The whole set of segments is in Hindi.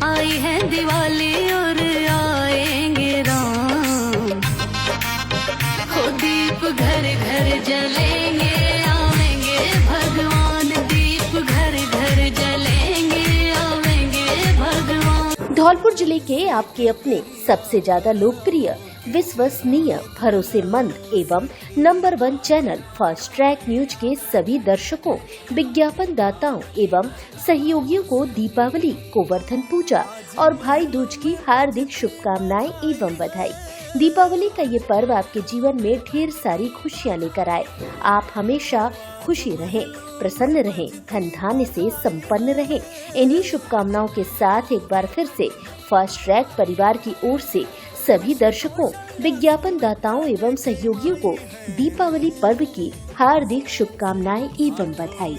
आई है दिवाली और आएंगे राम, हो दीप घर घर जलेंगे, आवेंगे भगवान, दीप घर घर जलेंगे, आवेंगे भगवान। धौलपुर जिले के आपके अपने सबसे ज्यादा लोकप्रिय, विश्वसनीय, भरोसेमंद एवं number 1 channel fast track news के सभी दर्शकों, विज्ञापन दाताओं एवं सहयोगियों को दीपावली, गोवर्धन पूजा और भाई दूज की हार्दिक शुभकामनाएं एवं बधाई। दीपावली का ये पर्व आपके जीवन में ढेर सारी खुशियां लेकर आए। आप हमेशा खुशी रहें, प्रसन्न रहें, धन धान्य से संपन्न रहें। इन्हीं शुभकामनाओं के साथ एक बार फिर से फास्ट ट्रैक परिवार की ओर से सभी दर्शकों, विज्ञापन दाताओं एवं सहयोगियों को दीपावली पर्व की हार्दिक शुभकामनाएं एवं बधाई।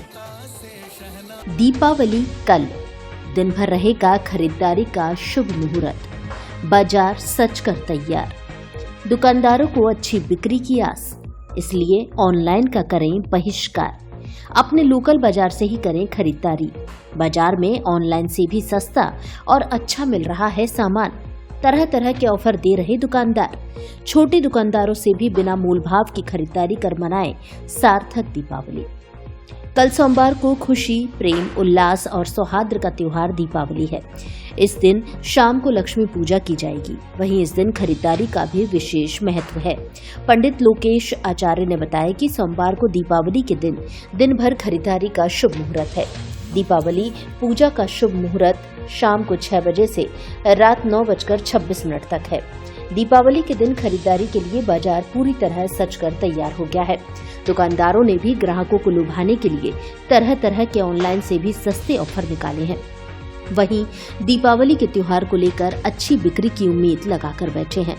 दीपावली कल, दिन भर रहेगा खरीदारी का शुभ मुहूर्त, बाजार सज कर तैयार, दुकानदारों को अच्छी बिक्री की आस, इसलिए ऑनलाइन का करें बहिष्कार। अपने लोकल बाजार से ही करें खरीदारी। बाजार में ऑनलाइन से भी सस्ता और अच्छा मिल रहा है सामान। तरह तरह के ऑफर दे रहे दुकानदार। छोटे दुकानदारों से भी बिना मूल भाव की खरीदारी कर मनाएं सार्थक दीपावली। कल सोमवार को खुशी, प्रेम, उल्लास और सौहार्द का त्योहार दीपावली है। इस दिन शाम को लक्ष्मी पूजा की जाएगी। वहीं इस दिन खरीदारी का भी विशेष महत्व है। पंडित लोकेश आचार्य ने बताया कि सोमवार को दीपावली के दिन भर खरीदारी का शुभ मुहूर्त है। दीपावली पूजा का शुभ मुहूर्त शाम को 6 बजे से रात 9:26 तक है। दीपावली के दिन खरीदारी के लिए बाजार पूरी तरह सजकर तैयार हो गया है। दुकानदारों ने भी ग्राहकों को लुभाने के लिए तरह तरह के ऑनलाइन से भी सस्ते ऑफर निकाले हैं। वहीं दीपावली के त्योहार को लेकर अच्छी बिक्री की उम्मीद लगाकर बैठे हैं।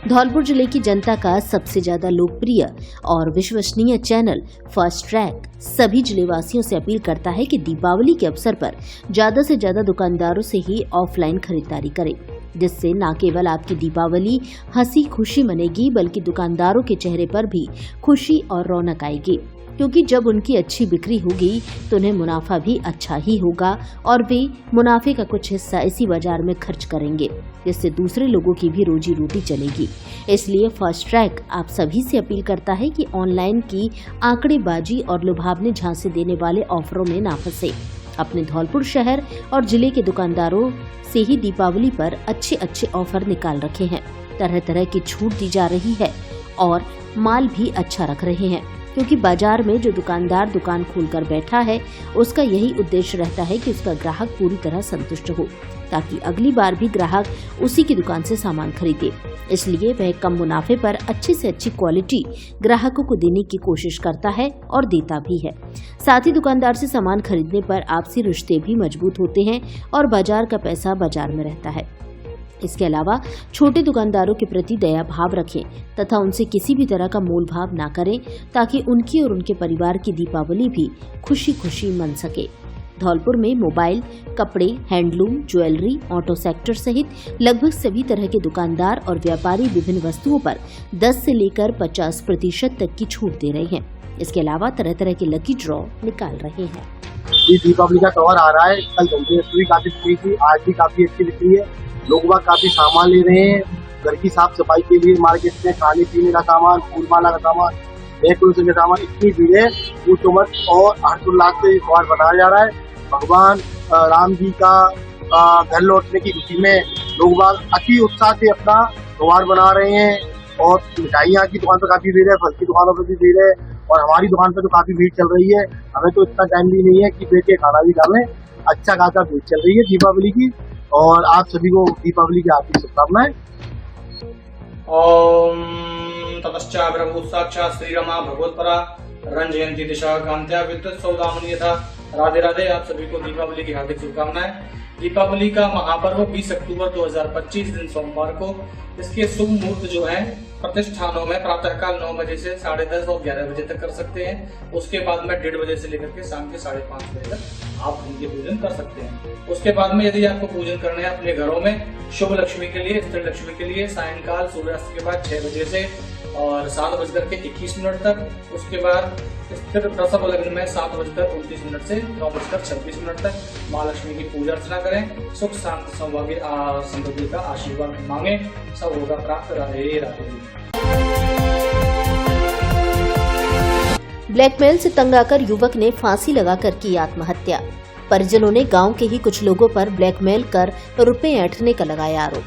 धौलपुर जिले की जनता का सबसे ज्यादा लोकप्रिय और विश्वसनीय चैनल फास्ट ट्रैक सभी जिलेवासियों से अपील करता है कि दीपावली के अवसर पर ज्यादा से ज्यादा दुकानदारों से ही ऑफलाइन खरीदारी करें, जिससे न केवल आपकी दीपावली हंसी खुशी मनेगी बल्कि दुकानदारों के चेहरे पर भी खुशी और रौनक आएगी। क्योंकि जब उनकी अच्छी बिक्री होगी तो उन्हें मुनाफा भी अच्छा ही होगा और वे मुनाफे का कुछ हिस्सा इसी बाजार में खर्च करेंगे, जिससे दूसरे लोगों की भी रोजी रोटी चलेगी। इसलिए फास्ट ट्रैक आप सभी से अपील करता है कि ऑनलाइन की आंकड़ेबाजी और लुभावने झांसे देने वाले ऑफरों में ना फंसे। अपने धौलपुर शहर और जिले के दुकानदारों से ही दीपावली पर अच्छे ऑफर निकाल रखे हैं। तरह तरह की छूट दी जा रही है और माल भी अच्छा रख रहे हैं, क्योंकि बाजार में जो दुकानदार दुकान खोलकर बैठा है उसका यही उद्देश्य रहता है कि उसका ग्राहक पूरी तरह संतुष्ट हो, ताकि अगली बार भी ग्राहक उसी की दुकान से सामान खरीदे। इसलिए वह कम मुनाफे पर अच्छी से अच्छी क्वालिटी ग्राहकों को देने की कोशिश करता है और देता भी है। साथ ही दुकानदार से सामान खरीदने पर आपसी रिश्ते भी मजबूत होते हैं और बाजार का पैसा बाजार में रहता है। इसके अलावा छोटे दुकानदारों के प्रति दया भाव रखें तथा उनसे किसी भी तरह का मोल भाव ना करें, ताकि उनकी और उनके परिवार की दीपावली भी खुशी खुशी मन सके। धौलपुर में मोबाइल, कपड़े, हैंडलूम, ज्वेलरी, ऑटो सेक्टर सहित लगभग सभी तरह के दुकानदार और व्यापारी विभिन्न वस्तुओं पर 10 से लेकर 50% तक की छूट दे रहे हैं। इसके अलावा तरह तरह के लकी ड्रॉ निकाल रहे हैं। ये दीपावली का त्योहार आ रहा है। कल धनतेरस भी काफी बिक्री थी, आज भी काफी अच्छी बिक्री है। लोग बाग काफी सामान ले रहे हैं घर की साफ सफाई के लिए। मार्केट में खाने पीने का सामान, फूलमाला का सामान, डेकोरेशन का सामान, इतनी भीड़ है पूछो मत। और हर्षोल्लास से त्योहार मनाया जा रहा है। भगवान राम जी का घर लौटने की खुशी में लोग बाग अति उत्साह से अपना त्योहार मना रहे हैं। और मिठाइयाँ की दुकान पर काफी भीड़ है, फल की दुकानों पर भी भीड़ है और हमारी दुकान पर तो काफी भीड़ चल रही है। हमें तो इतना टाइम भी नहीं है कि बैठ के खाना भी खा लें। अच्छा खासा भीड़ चल रही है दीपावली की और आप सभी को दीपावली की हार्दिक शुभकामनाएं। ओम ततश्चा ब्रह्मो साक्षात् श्री रमा भगवत्परा रंजयंती दिशा कांत्या विद्युत सौदामनी यथा। राधे राधे। आप सभी को दीपावली की हार्दिक शुभकामनाएं। दीपावली का महापर्व 20 अक्टूबर 2025 दिन सोमवार को। इसके शुभ मुहूर्त जो है प्रतिष्ठानों में प्रातःकाल 9 बजे से 10:30 और 11 बजे तक कर सकते हैं। उसके बाद में 1:30 बजे से लेकर के शाम के 5:30 बजे तक आप उनके पूजन कर सकते हैं। उसके बाद में यदि आपको पूजन करना है अपने घरों में शुभ लक्ष्मी के लिए, स्त्री लक्ष्मी के लिए, सायंकाल सूर्यास्त के बाद 6 बजे से और 7:21 तक। उसके बाद स्थिर प्रसव लग्न में 7:29 से 9:26 तक माँ लक्ष्मी की पूजा अर्चना करें। सुख शांति सौभाग्य समृद्धि का आशीर्वाद मांगे, सब होगा प्राप्त। राधे राधे। ब्लैकमेल से तंग आकर युवक ने फांसी लगाकर की आत्महत्या। परिजनों ने गांव के ही कुछ लोगों पर ब्लैकमेल कर रुपए ऐंठने का लगाया आरोप।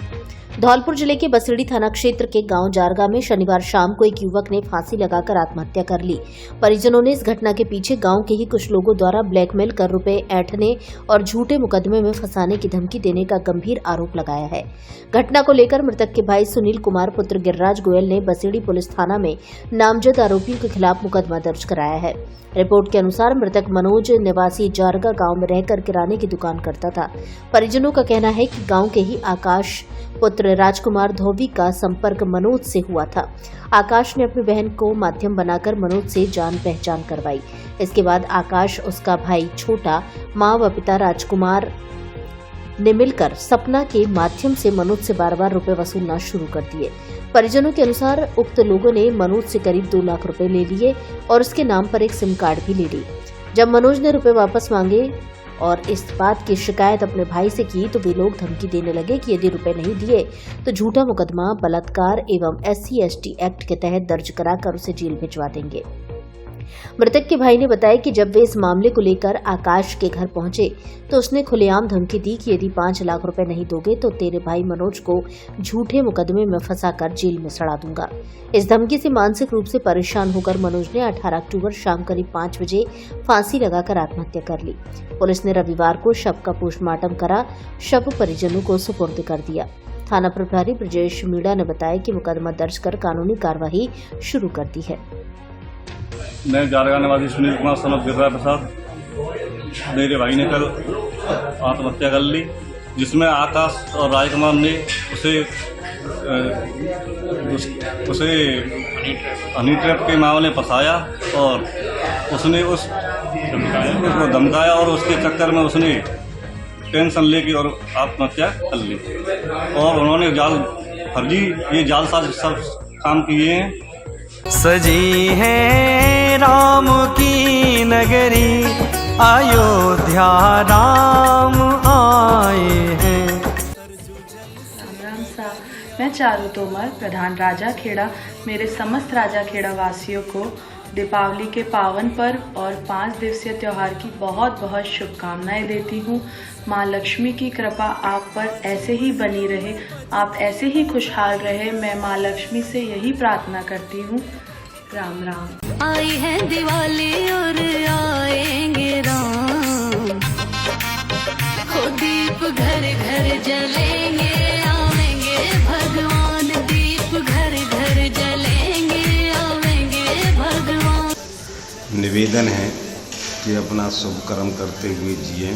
धौलपुर जिले के बसेड़ी थाना क्षेत्र के गांव जारगा में शनिवार शाम को एक युवक ने फांसी लगाकर आत्महत्या कर ली। परिजनों ने इस घटना के पीछे गांव के ही कुछ लोगों द्वारा ब्लैकमेल कर रुपए ऐंठने और झूठे मुकदमे में फंसाने की धमकी देने का गंभीर आरोप लगाया है। घटना को लेकर मृतक के भाई सुनील कुमार पुत्र गिरिराज गोयल ने बसेड़ी पुलिस थाना में नामजद आरोपियों के खिलाफ मुकदमा दर्ज कराया है। रिपोर्ट के अनुसार मृतक मनोज निवासी जारगा गांव में रहकर किराने की दुकान करता था। परिजनों का कहना है कि गांव के ही आकाश पुत्र राजकुमार धोबी का संपर्क मनोज से हुआ था। आकाश ने अपनी बहन को माध्यम बनाकर मनोज से जान पहचान करवाई। इसके बाद आकाश, उसका भाई छोटा, मां व पिता राजकुमार ने मिलकर सपना के माध्यम से मनोज से बार-बार रुपए वसूलना शुरू कर दिए। परिजनों के अनुसार उक्त लोगों ने मनोज से करीब 2 लाख रुपए ले लिए और उसके नाम पर एक सिम कार्ड भी ले ली। जब मनोज ने रुपए वापस मांगे और इस बात की शिकायत अपने भाई से की तो वे लोग धमकी देने लगे कि यदि रुपए नहीं दिए तो झूठा मुकदमा बलात्कार एवं SC/ST एक्ट के तहत दर्ज कराकर उसे जेल भिजवा देंगे। मृतक के भाई ने बताया कि जब वे इस मामले को लेकर आकाश के घर पहुंचे तो उसने खुलेआम धमकी दी कि यदि 5 लाख रुपए नहीं दोगे तो तेरे भाई मनोज को झूठे मुकदमे में फंसाकर जेल में सड़ा दूंगा। इस धमकी से मानसिक रूप से परेशान होकर मनोज ने 18 अक्टूबर शाम करीब 5 बजे फांसी लगाकर आत्महत्या कर ली। पुलिस ने रविवार को शव का पोस्टमार्टम करा, शव परिजनों को सुपुर्द कर दिया। थाना प्रभारी ब्रजेश मीणा ने बताया कि मुकदमा दर्ज कर कानूनी कार्यवाही शुरू कर दी है। मैं जारगा निवासी सुनील कुमार सनत गिरिराज प्रसाद, मेरे भाई ने कल आत्महत्या कर ली, जिसमें आकाश और राजकुमार ने उसे हनी ट्रैप के मामले में फंसाया और उसने उसको धमकाया और उसके चक्कर में उसने टेंशन लेके और आत्महत्या कर ली। और उन्होंने फर्जी जाल साज सब काम किए हैं। सजी है राम की नगरी, अयोध्या राम आए हैं। राम सा, मैं चारू तोमर, प्रधान राजा खेड़ा, मेरे समस्त राजा खेड़ा वासियों को दीपावली के पावन पर्व और 5 दिवसीय त्योहार की बहुत बहुत शुभकामनाएं देती हूँ। माँ लक्ष्मी की कृपा आप पर ऐसे ही बनी रहे, आप ऐसे ही खुशहाल रहे, मैं माँ लक्ष्मी से यही प्रार्थना करती हूँ। राम राम। आई है दिवाली और आएंगे राम, हो दीप घर घर जलेंगे, आवेंगे भगवान, दीप घर घर जलेंगे, आवेंगे भगवान। निवेदन है कि अपना शुभ कर्म करते हुए जिए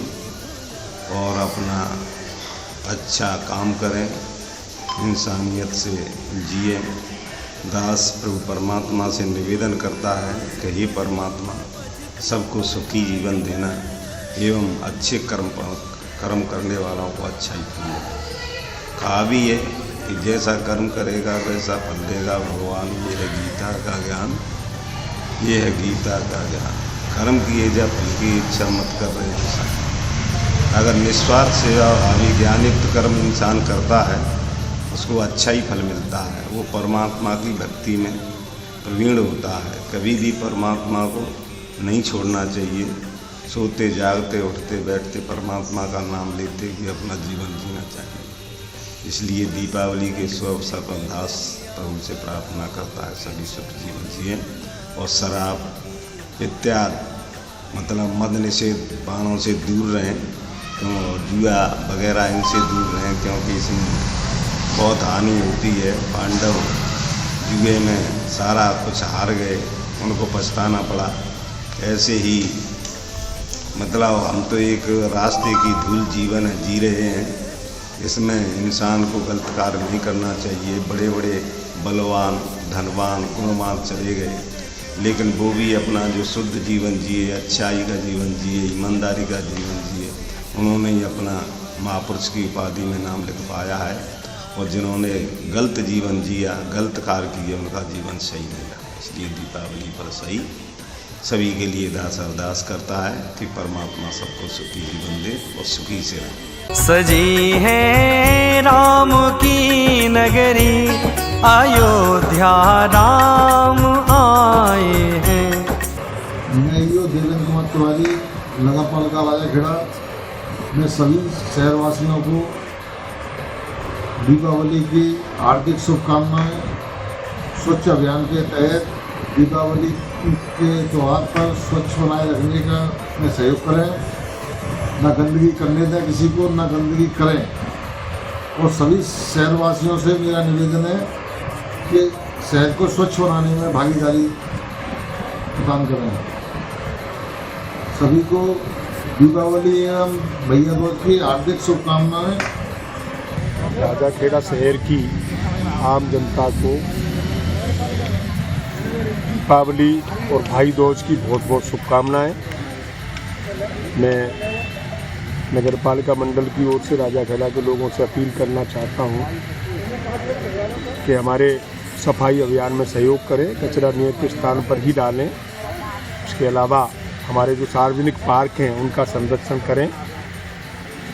और अपना अच्छा काम करें, इंसानियत से जिए। दास प्रभु परमात्मा से निवेदन करता है कि हे परमात्मा, सबको सुखी जीवन देना एवं अच्छे कर्म करने वालों को अच्छा ही फल। कहा भी है कि जैसा कर्म करेगा वैसा फल देगा भगवान। ये है गीता का ज्ञान, ये है गीता का ज्ञान। कर्म किए जा, फल की इच्छा मत कर रहे इंसान। अगर निस्वार्थ सेवा और अभिज्ञानित कर्म इंसान करता है उसको अच्छा ही फल मिलता है। वो परमात्मा की भक्ति में प्रवीण होता है। कभी भी परमात्मा को नहीं छोड़ना चाहिए। सोते जागते उठते बैठते परमात्मा का नाम लेते हुए अपना जीवन जीना चाहिए। इसलिए दीपावली के शुभ अवसर पर दास प्रभु से प्रार्थना करता है सभी सुख जीवन जिए और शराब इत्यादि मतलब मद निषेध पानों से दूर रहें, जुआ वगैरह इनसे दूर रहें, क्योंकि इसमें बहुत हानि होती है। पांडव जुए में सारा कुछ हार गए, उनको पछताना पड़ा। ऐसे ही मतलब हम तो एक रास्ते की धूल जीवन जी रहे हैं। इसमें इंसान को गलत कार्य नहीं करना चाहिए। बड़े बड़े बलवान, धनवान, गुणवान चले गए, लेकिन वो भी अपना जो शुद्ध जीवन जिए, अच्छाई का जीवन जिए, ईमानदारी का जीवन जिए। उन्होंने ही अपना महापुरुष की उपाधि में नाम लिख पाया है और जिन्होंने गलत जीवन जिया, गलत कार्य किए, उनका जीवन सही मिला। इसलिए दीपावली पर सभी के लिए दास अरदास करता है कि परमात्मा सबको सुखी जीवन दे और सुखी से रहे। सजी है राम की नगरी, अयोध्या राम आए हैं। मैं यो देवेंद्र कुमार तिवारी, नगर पालिका राजाखेड़ा में सभी शहरवासियों को दीपावली की हार्दिक शुभकामनाएं। स्वच्छ अभियान के तहत दीपावली के त्यौहार पर स्वच्छ बनाए रखने का में सहयोग करें, न गंदगी करने दें किसी को, न गंदगी करें। और सभी शहरवासियों से मेरा निवेदन है कि शहर को स्वच्छ बनाने में भागीदारी प्रदान करें। सभी को दीपावली एवं भैया दूज की हार्दिक शुभकामनाएं। राजाखेड़ा शहर की आम जनता को दीपावली और भाई दूज की बहुत बहुत शुभकामनाएं। मैं नगर पालिका मंडल की ओर से राजाखेड़ा के लोगों से अपील करना चाहता हूं कि हमारे सफाई अभियान में सहयोग करें, कचरा नियत स्थान पर ही डालें। उसके अलावा हमारे जो सार्वजनिक पार्क हैं उनका संरक्षण करें।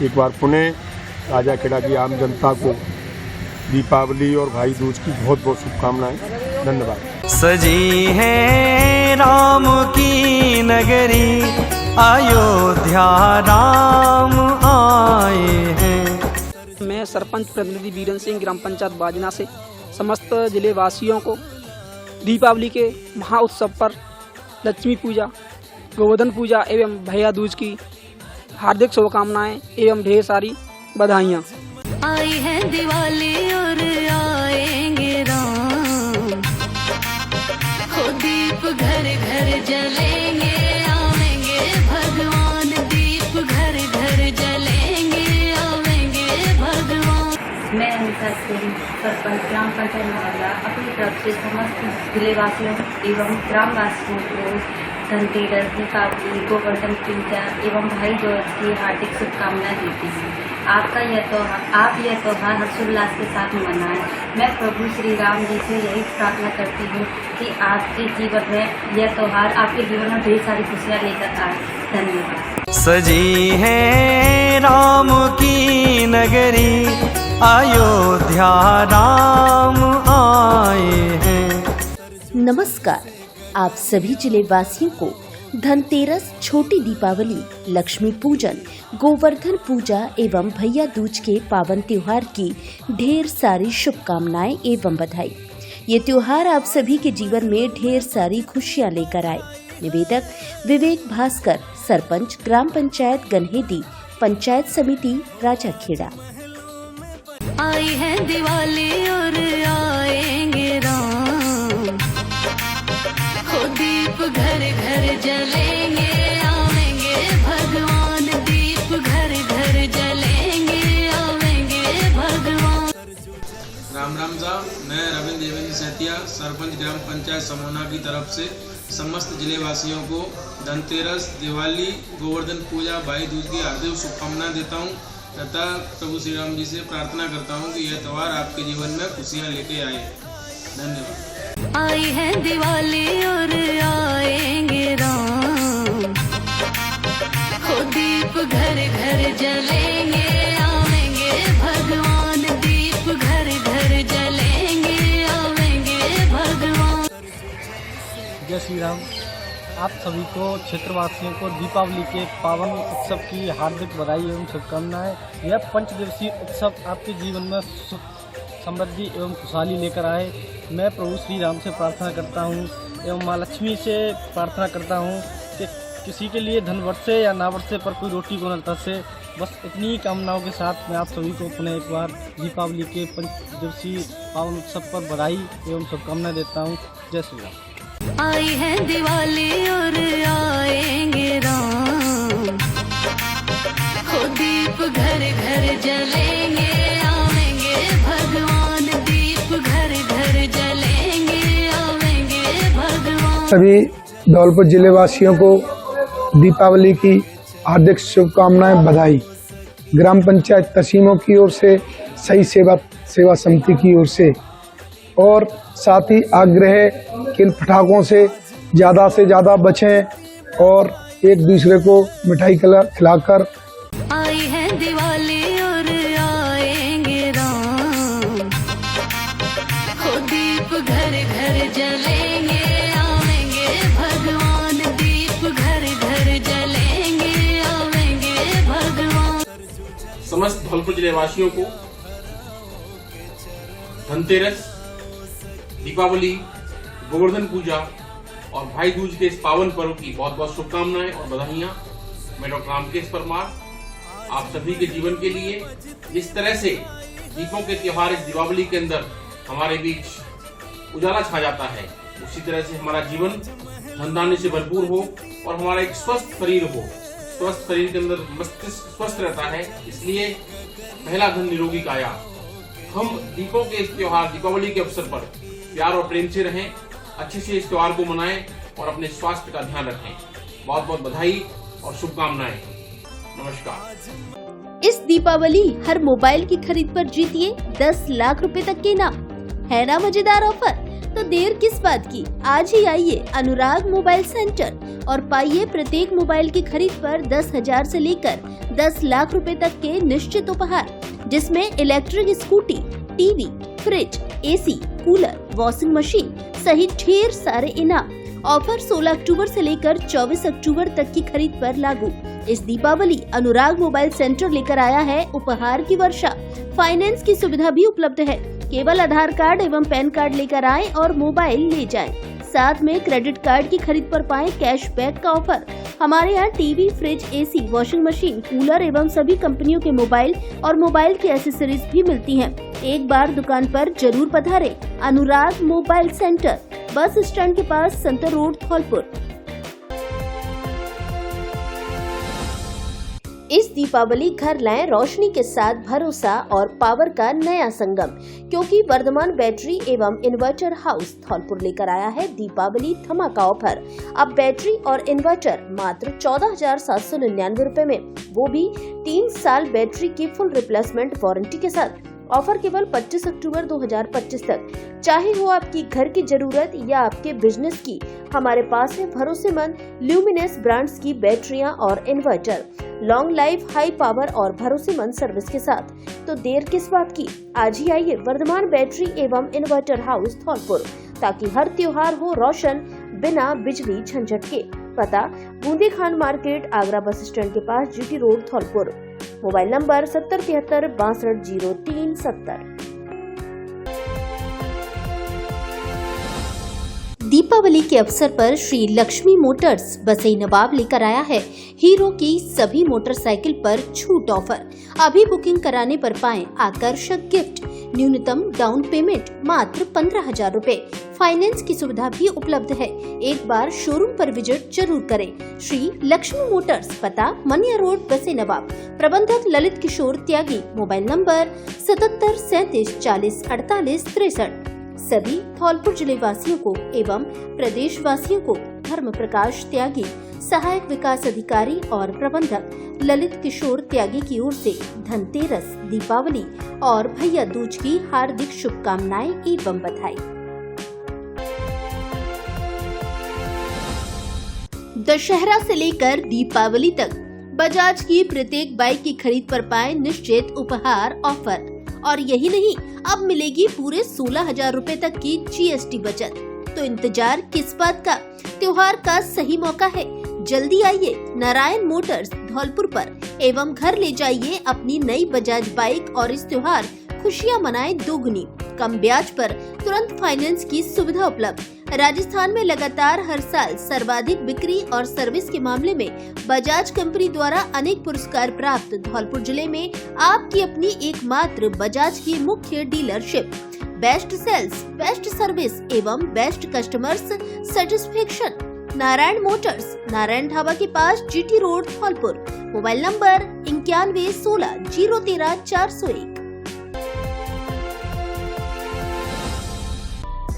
एक बार पुनः राजाखेड़ा की आम जनता को दीपावली और भाई दूज की बहुत बहुत शुभकामनाएं। धन्यवाद। सजी है राम की नगरी, अयोध्या राम आए हैं। मैं सरपंच प्रतिनिधि बीरन सिंह, ग्राम पंचायत बाजना से समस्त जिले वासियों को दीपावली के महाउत्सव पर लक्ष्मी पूजा, गोवर्धन पूजा एवं भैया दूज की हार्दिक शुभकामनाएं एवं ढेर सारी बधाइयाँ। आई है दिवाली और आएंगे राम, हो दीप घर घर जलेंगे, आवेंगे भगवान। दीप घर घर जलेंगे, आवेंगे भगवान। मैं अनिता सिंह, सरपंच ग्राम पंचायत मोहल्ला, अपनी तरफ से समस्त जिलेवासियों एवं ग्रामवासियों को धनतेरस, दीपावली, गोवर्धन पूजा एवं भाई दूज की हार्दिक शुभकामनाएं देती हूँ। आप यह त्योहार हर्षोल्लास के साथ मनाएं। मैं प्रभु श्री राम जी से यही प्रार्थना करती हूँ कि आपके जीवन में यह त्योहार आपके जीवन में ढेर सारी खुशियाँ लेकर आए। धन्यवाद। सजी है राम की नगरी, अयोध्या राम आए हैं। नमस्कार, आप सभी जिले वासियों को धनतेरस, छोटी दीपावली, लक्ष्मी पूजन, गोवर्धन पूजा एवं भैया दूज के पावन त्योहार की ढेर सारी शुभकामनाएं एवं बधाई। ये त्योहार आप सभी के जीवन में ढेर सारी खुशियां लेकर आए। निवेदक विवेक भास्कर, सरपंच ग्राम पंचायत गन्हेदी, पंचायत समिति राजाखेड़ा। आई है दिवाली और आएंगे राम, हो दीप घर घर जलेंगे, आवेंगे भगवान। दीप घर घर जलेंगे, आवेंगे भगवान। राम राम साहब, मैं रविंद्र देवेंद्र सहतिया, सरपंच ग्राम पंचायत समोना की तरफ से समस्त जिले वासियों को धनतेरस, दिवाली, गोवर्धन पूजा, भाई दूज की हार्दिक शुभकामनाएं देता हूं तथा प्रभु श्री राम जी से प्रार्थना करता हूं कि यह त्यौहार आपके जीवन में खुशियां लेके आए। धन्यवाद। आई है दिवाली और आएंगे राम, हो दीप घर घर जलेंगे, आवेंगे भगवान। दीप घर घर जलेंगे, आवेंगे भगवान। जय श्री राम। आप सभी को, क्षेत्रवासियों को दीपावली के पावन उत्सव की हार्दिक बधाई एवं शुभकामनाएं। यह पंचदिवसीय उत्सव आपके जीवन में सुख, समृद्धि एवं खुशहाली लेकर आए। मैं प्रभु श्री राम से प्रार्थना करता हूं एवं माँ लक्ष्मी से प्रार्थना करता हूं कि किसी के लिए धन बरसे या ना बरसे पर कोई रोटी को न तरसे। बस इतनी कामनाओं के साथ मैं आप सभी को पुनः एक बार दीपावली के पंचदिवसीय पावन उत्सव पर बधाई एवं शुभकामनाएं देता हूँ। जय श्री राम। आई है दिवाली और आएंगे राम, हो दीप घर घर जलेंगे, आवेंगे भगवान। दीप घर घर जलेंगे, आवेंगे भगवान। सभी धौलपुर जिले वासियों को दीपावली की हार्दिक शुभकामनाएं, बधाई। ग्राम पंचायत तसीमों की ओर से, सही सेवा समिति की ओर से, और साथ ही आग्रह कि इन पटाखों से ज़्यादा बचें और एक दूसरे को मिठाई खिलाकर। आई है दिवाली और आएंगे राम, हो दीप घर घर जलेंगे, आवेंगे भगवान, दीप घर घर जलेंगे, आवेंगे भगवान। समस्त धौलपुर जिले वासियों को धनतेरस, दीपावली, गोवर्धन पूजा और भाई दूज के इस पावन पर्व की बहुत बहुत शुभकामनाएं और बधाइयां। मैं डॉक्टर रामकेश परमार आप सभी के जीवन के लिए जिस तरह से दीपों के त्योहार इस दीपावली के अंदर हमारे बीच उजाला छा जाता है, उसी तरह से हमारा जीवन धन धान्य से भरपूर हो और हमारा एक स्वस्थ शरीर हो। स्वस्थ शरीर के अंदर मस्तिष्क स्वस्थ रहता है, इसलिए पहला धन निरोगी काया। हम दीपों के इस त्योहार दीपावली के अवसर पर प्यार और प्रेम से रहें, अच्छे से इस त्योहार को मनाएं और अपने स्वास्थ्य का ध्यान रखें। बहुत बहुत बधाई और शुभकामनाएं। नमस्कार। इस दीपावली हर मोबाइल की खरीद पर जीतिए 10 लाख रुपए तक के इनाम। है ना मजेदार ऑफर? तो देर किस बात की, आज ही आइए अनुराग मोबाइल सेंटर और पाइए प्रत्येक मोबाइल की खरीद पर 10,000 से लेकर 10 लाख रुपए तक के निश्चित उपहार, जिसमें electric scooty, TV, fridge, AC, cooler, washing machine सहित ढेर सारे इनाम। ऑफर 16 अक्टूबर से लेकर 24 अक्टूबर तक की खरीद पर लागू। इस दीपावली अनुराग मोबाइल सेंटर लेकर आया है उपहार की वर्षा। फाइनेंस की सुविधा भी उपलब्ध है। केवल आधार कार्ड एवं पैन कार्ड लेकर आएं और मोबाइल ले जाएं। साथ में क्रेडिट कार्ड की खरीद पर पाएं कैशबैक का ऑफर। हमारे यहाँ TV, fridge, AC, washing machine, cooler एवं सभी कंपनियों के मोबाइल और मोबाइल की एसेसरीज भी मिलती हैं। एक बार दुकान पर जरूर पधारें। अनुराग मोबाइल सेंटर, बस स्टैंड के पास, संतर रोड, धौलपुर। इस दीपावली घर लाएं रोशनी के साथ भरोसा और पावर का नया संगम, क्योंकि वर्धमान बैटरी एवं इन्वर्टर हाउस धौलपुर लेकर आया है दीपावली धमाका ऑफर। अब बैटरी और इन्वर्टर मात्र 14,799 रुपए में, वो भी 3 साल बैटरी की फुल रिप्लेसमेंट वारंटी के साथ। ऑफर केवल 25 अक्टूबर 2025 तक। चाहे हो आपकी घर की जरूरत या आपके बिजनेस की, हमारे पास है भरोसेमंद ल्यूमिनस ब्रांड्स की बैटरियां और inverter, long life, high power और भरोसेमंद सर्विस के साथ। तो देर किस बात की, आज ही आइए वर्धमान बैटरी एवं इन्वर्टर हाउस धौलपुर, ताकि हर त्योहार हो रोशन बिना बिजली झंझट के। पता Bundi Khan market, Agra bus stand के पास, GT road, Dholpur. Mobile number 7073620370। Deepawali के अवसर पर श्री लक्ष्मी मोटर्स बसई नवाब लेकर आया है हीरो की सभी मोटरसाइकिल पर छूट ऑफर। अभी बुकिंग कराने पर पाएं आकर्षक गिफ्ट। न्यूनतम डाउन पेमेंट मात्र 15,000 रुपए। फाइनेंस की सुविधा भी उपलब्ध है। एक बार शोरूम पर विजिट जरूर करें। श्री लक्ष्मी मोटर्स, पता मनिया रोड, बसई नवाब। प्रबंधक ललित किशोर त्यागी। Mobile number 7737404863। सभी धौलपुर जिले वासियों को एवं प्रदेश वासियों को धर्म प्रकाश त्यागी, सहायक विकास अधिकारी और प्रबंधक ललित किशोर त्यागी की ओर से धनतेरस, दीपावली और भैया दूज की हार्दिक शुभकामनाएं एवं बधाई। दशहरा से लेकर दीपावली तक बजाज की प्रत्येक बाइक की खरीद पर पाएं निश्चित उपहार ऑफर। और यही नहीं, अब मिलेगी पूरे 16,000 रुपए तक की जीएसटी बचत। तो इंतजार किस बात का, त्योहार का सही मौका है। जल्दी आइए नारायण मोटर्स धौलपुर पर एवं घर ले जाइए अपनी नई बजाज बाइक और इस त्योहार खुशियां मनाएं दोगुनी। कम ब्याज पर तुरंत फाइनेंस की सुविधा उपलब्ध। राजस्थान में लगातार हर साल सर्वाधिक बिक्री और सर्विस के मामले में बजाज कंपनी द्वारा अनेक पुरस्कार प्राप्त धौलपुर जिले में आपकी अपनी एकमात्र बजाज की मुख्य dealership. Best sales, best service एवं best customers satisfaction. Narayan motors, Narayan Dhaba के पास, GT road, Dholpur. Mobile number 9116013401।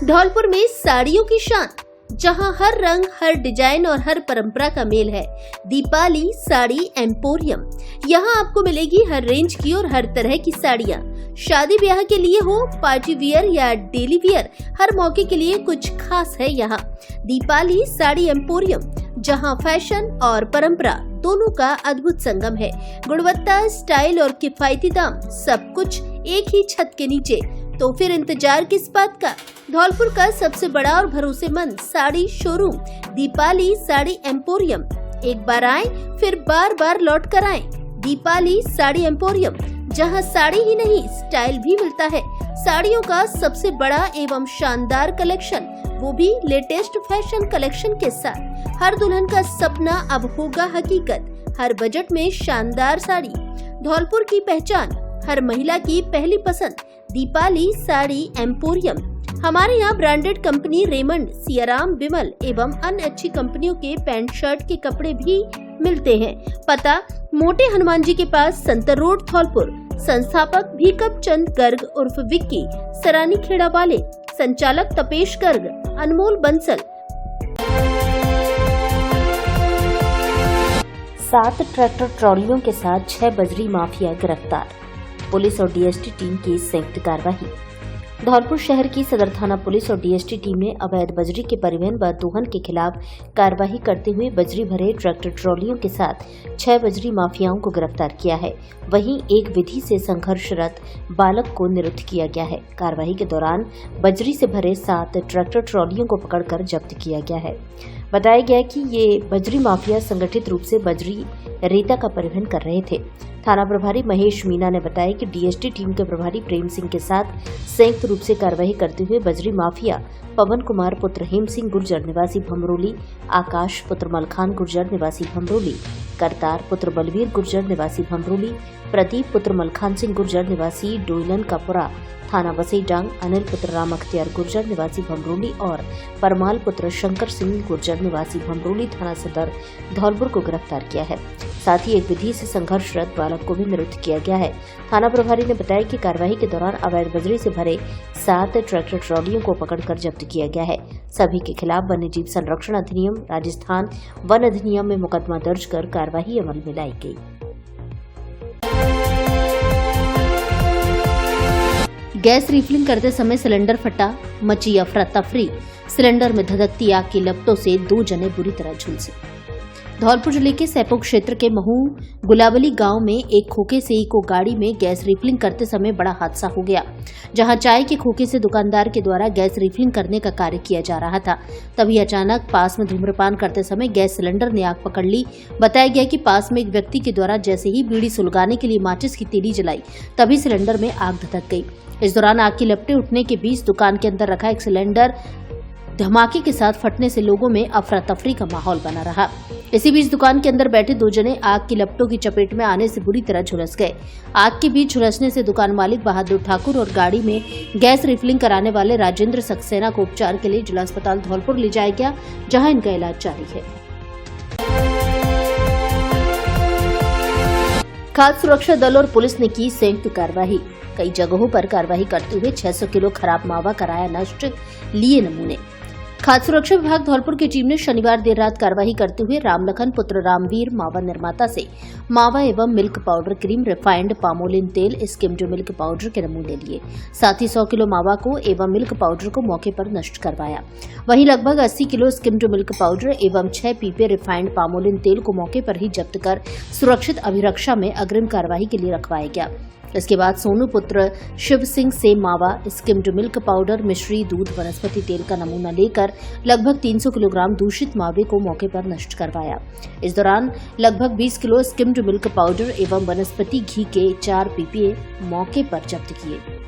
Dholpur में साड़ियों की शान जहां हर रंग, हर डिजाइन और हर परंपरा का मेल है। दीपाली साड़ी एम्पोरियम। यहां आपको मिलेगी हर रेंज की और हर तरह की साड़ियां। शादी ब्याह के लिए हो, पार्टी वियर या डेली वियर, हर मौके के लिए कुछ खास है यहाँ। दीपाली साड़ी एम्पोरियम, जहां फैशन और परंपरा दोनों का अद्भुत संगम है। गुणवत्ता, स्टाइल और किफायती दाम, सब कुछ एक ही छत के नीचे। तो फिर इंतजार किस बात का? धौलपुर का सबसे बड़ा और भरोसेमंद साड़ी शोरूम दीपाली साड़ी एम्पोरियम। एक बार आए, फिर बार बार लौट कर आए। दीपाली साड़ी एम्पोरियम, जहां साड़ी ही नहीं स्टाइल भी मिलता है। साड़ियों का सबसे बड़ा एवं शानदार कलेक्शन, वो भी लेटेस्ट फैशन कलेक्शन के साथ। हर दुल्हन का सपना अब होगा हकीकत। हर बजट में शानदार साड़ी, धौलपुर की पहचान, हर महिला की पहली पसंद। दीपाली साड़ी एम्पोरियम। हमारे यहाँ ब्रांडेड कंपनी रेमंड, सियाराम, विमल एवं अन्य अच्छी कंपनियों के पैंट शर्ट के कपड़े भी मिलते हैं। पता मोटे हनुमान जी के पास, संतर रोड, धौलपुर। संस्थापक भीकम चंद गर्ग उर्फ विक्की, सरानी खेड़ा वाले। संचालक तपेश गर्ग, अनमोल बंसल। 7 ट्रैक्टर ट्रॉलियों के साथ 6 बजरी माफिया गिरफ्तार। पुलिस और डीएसटी टीम की संयुक्त कार्रवाई। धौलपुर शहर की सदर थाना पुलिस और डीएसटी टीम ने अवैध बजरी के परिवहन व दोहन के खिलाफ कार्रवाई करते हुए बजरी भरे ट्रैक्टर ट्रॉलियों के साथ 6 बजरी माफियाओं को गिरफ्तार किया है। वहीं एक विधि से संघर्षरत बालक को निरुद्ध किया गया है। कार्रवाई के दौरान बजरी से भरे 7 ट्रैक्टर ट्रॉलियों को पकड़कर जब्त किया गया है। बताया गया कि ये बजरी माफिया संगठित रूप से बजरी रेता का परिवहन कर रहे थे। थाना प्रभारी महेश मीना ने बताया कि डीएसटी टीम के प्रभारी प्रेम सिंह के साथ संयुक्त रूप से कार्रवाई करते हुए बजरी माफिया पवन कुमार पुत्र हेम सिंह गुर्जर निवासी भमरोली, आकाश पुत्र मलखान गुर्जर निवासी भमरोली, करतार पुत्र बलवीर गुर्जर निवासी भमरोली, प्रदीप पुत्र मलखान सिंह गुर्जर निवासी डोइलन कापुरा थाना वसईडांग, अनिल पुत्र राम अख्तियार गुर्जर निवासी भमरोली और परमाल पुत्र शंकर सिंह गुर्जर निवासी भमरोली थाना सदर धौलपुर को गिरफ्तार किया है। साथ ही एक विधि से संघर्षरत बालक को भी निरुद्ध किया गया है। थाना प्रभारी ने बताया कि कार्रवाई के दौरान अवैध बजरी से भरे 7 ट्रैक्टर ट्रॉलियों को पकड़कर जब्त किया गया है। सभी के खिलाफ वन्य जीव संरक्षण अधिनियम, राजस्थान वन अधिनियम में मुकदमा दर्ज कर कार्रवाई अमल में लाई गई। गैस रिफिलिंग करते समय सिलेंडर फटा, मची अफरा तफरी। सिलेंडर में धधकती आग की लपटों से 2 जने बुरी तरह झुलसे। धौलपुर जिले के सैपो क्षेत्र के महू गुलाबली गांव में एक खोखे से इको गाड़ी में गैस रिफिलिंग करते समय बड़ा हादसा हो गया। जहां चाय के खोखे से दुकानदार के द्वारा गैस रिफिलिंग करने का कार्य किया जा रहा था, तभी अचानक पास में धूम्रपान करते समय गैस सिलेंडर ने आग पकड़ ली। बताया गया कि पास में एक व्यक्ति के द्वारा जैसे ही बीड़ी सुलगाने के लिए माचिस की तीली जलाई, तभी सिलेंडर में आग धधक गई। इस दौरान आग की लपटें उठने के बीच दुकान के अंदर रखा एक सिलेंडर धमाके के साथ फटने से लोगों में अफरा तफरी का माहौल बना रहा। इसी बीच दुकान के अंदर बैठे 2 जने आग की लपटों की चपेट में आने से बुरी तरह झुलस गए। आग के बीच झुलसने से दुकान मालिक बहादुर ठाकुर और गाड़ी में गैस रिफिलिंग कराने वाले राजेंद्र सक्सेना को उपचार के लिए जिला अस्पताल धौलपुर ले जाया गया, जहां इनका इलाज जारी है। खाद्य सुरक्षा दल और पुलिस ने की संयुक्त कार्रवाई। कई जगहों पर कार्रवाई करते हुए 600 किलो खराब मावा कराया नष्ट, लिए नमूने। खाद्य सुरक्षा विभाग धौलपुर की टीम ने शनिवार देर रात कार्रवाई करते हुए रामलखन पुत्र रामवीर मावा निर्माता से मावा एवं milk powder cream, refined palmolein तेल, स्किम्ड मिल्क पाउडर के नमूने लिए। साथ ही 100 किलो मावा को एवं मिल्क पाउडर को मौके पर नष्ट करवाया। वहीं लगभग 80 किलो स्किम्ड मिल्क पाउडर एवं 6 पीपे रिफाइंड पामोलिन तेल को मौके पर ही जब्त कर सुरक्षित अभिरक्षा में अग्रिम कार्रवाई के लिए रखवाया गया। इसके बाद सोनू पुत्र शिव सिंह से मावा, स्किम्ड मिल्क पाउडर, मिश्री, दूध, वनस्पति तेल का नमूना लेकर लगभग 300 किलोग्राम दूषित मावे को मौके पर नष्ट करवाया। इस दौरान लगभग 20 किलो स्किम्ड मिल्क पाउडर एवं वनस्पति घी के 4 पीपीए मौके पर जब्त किए।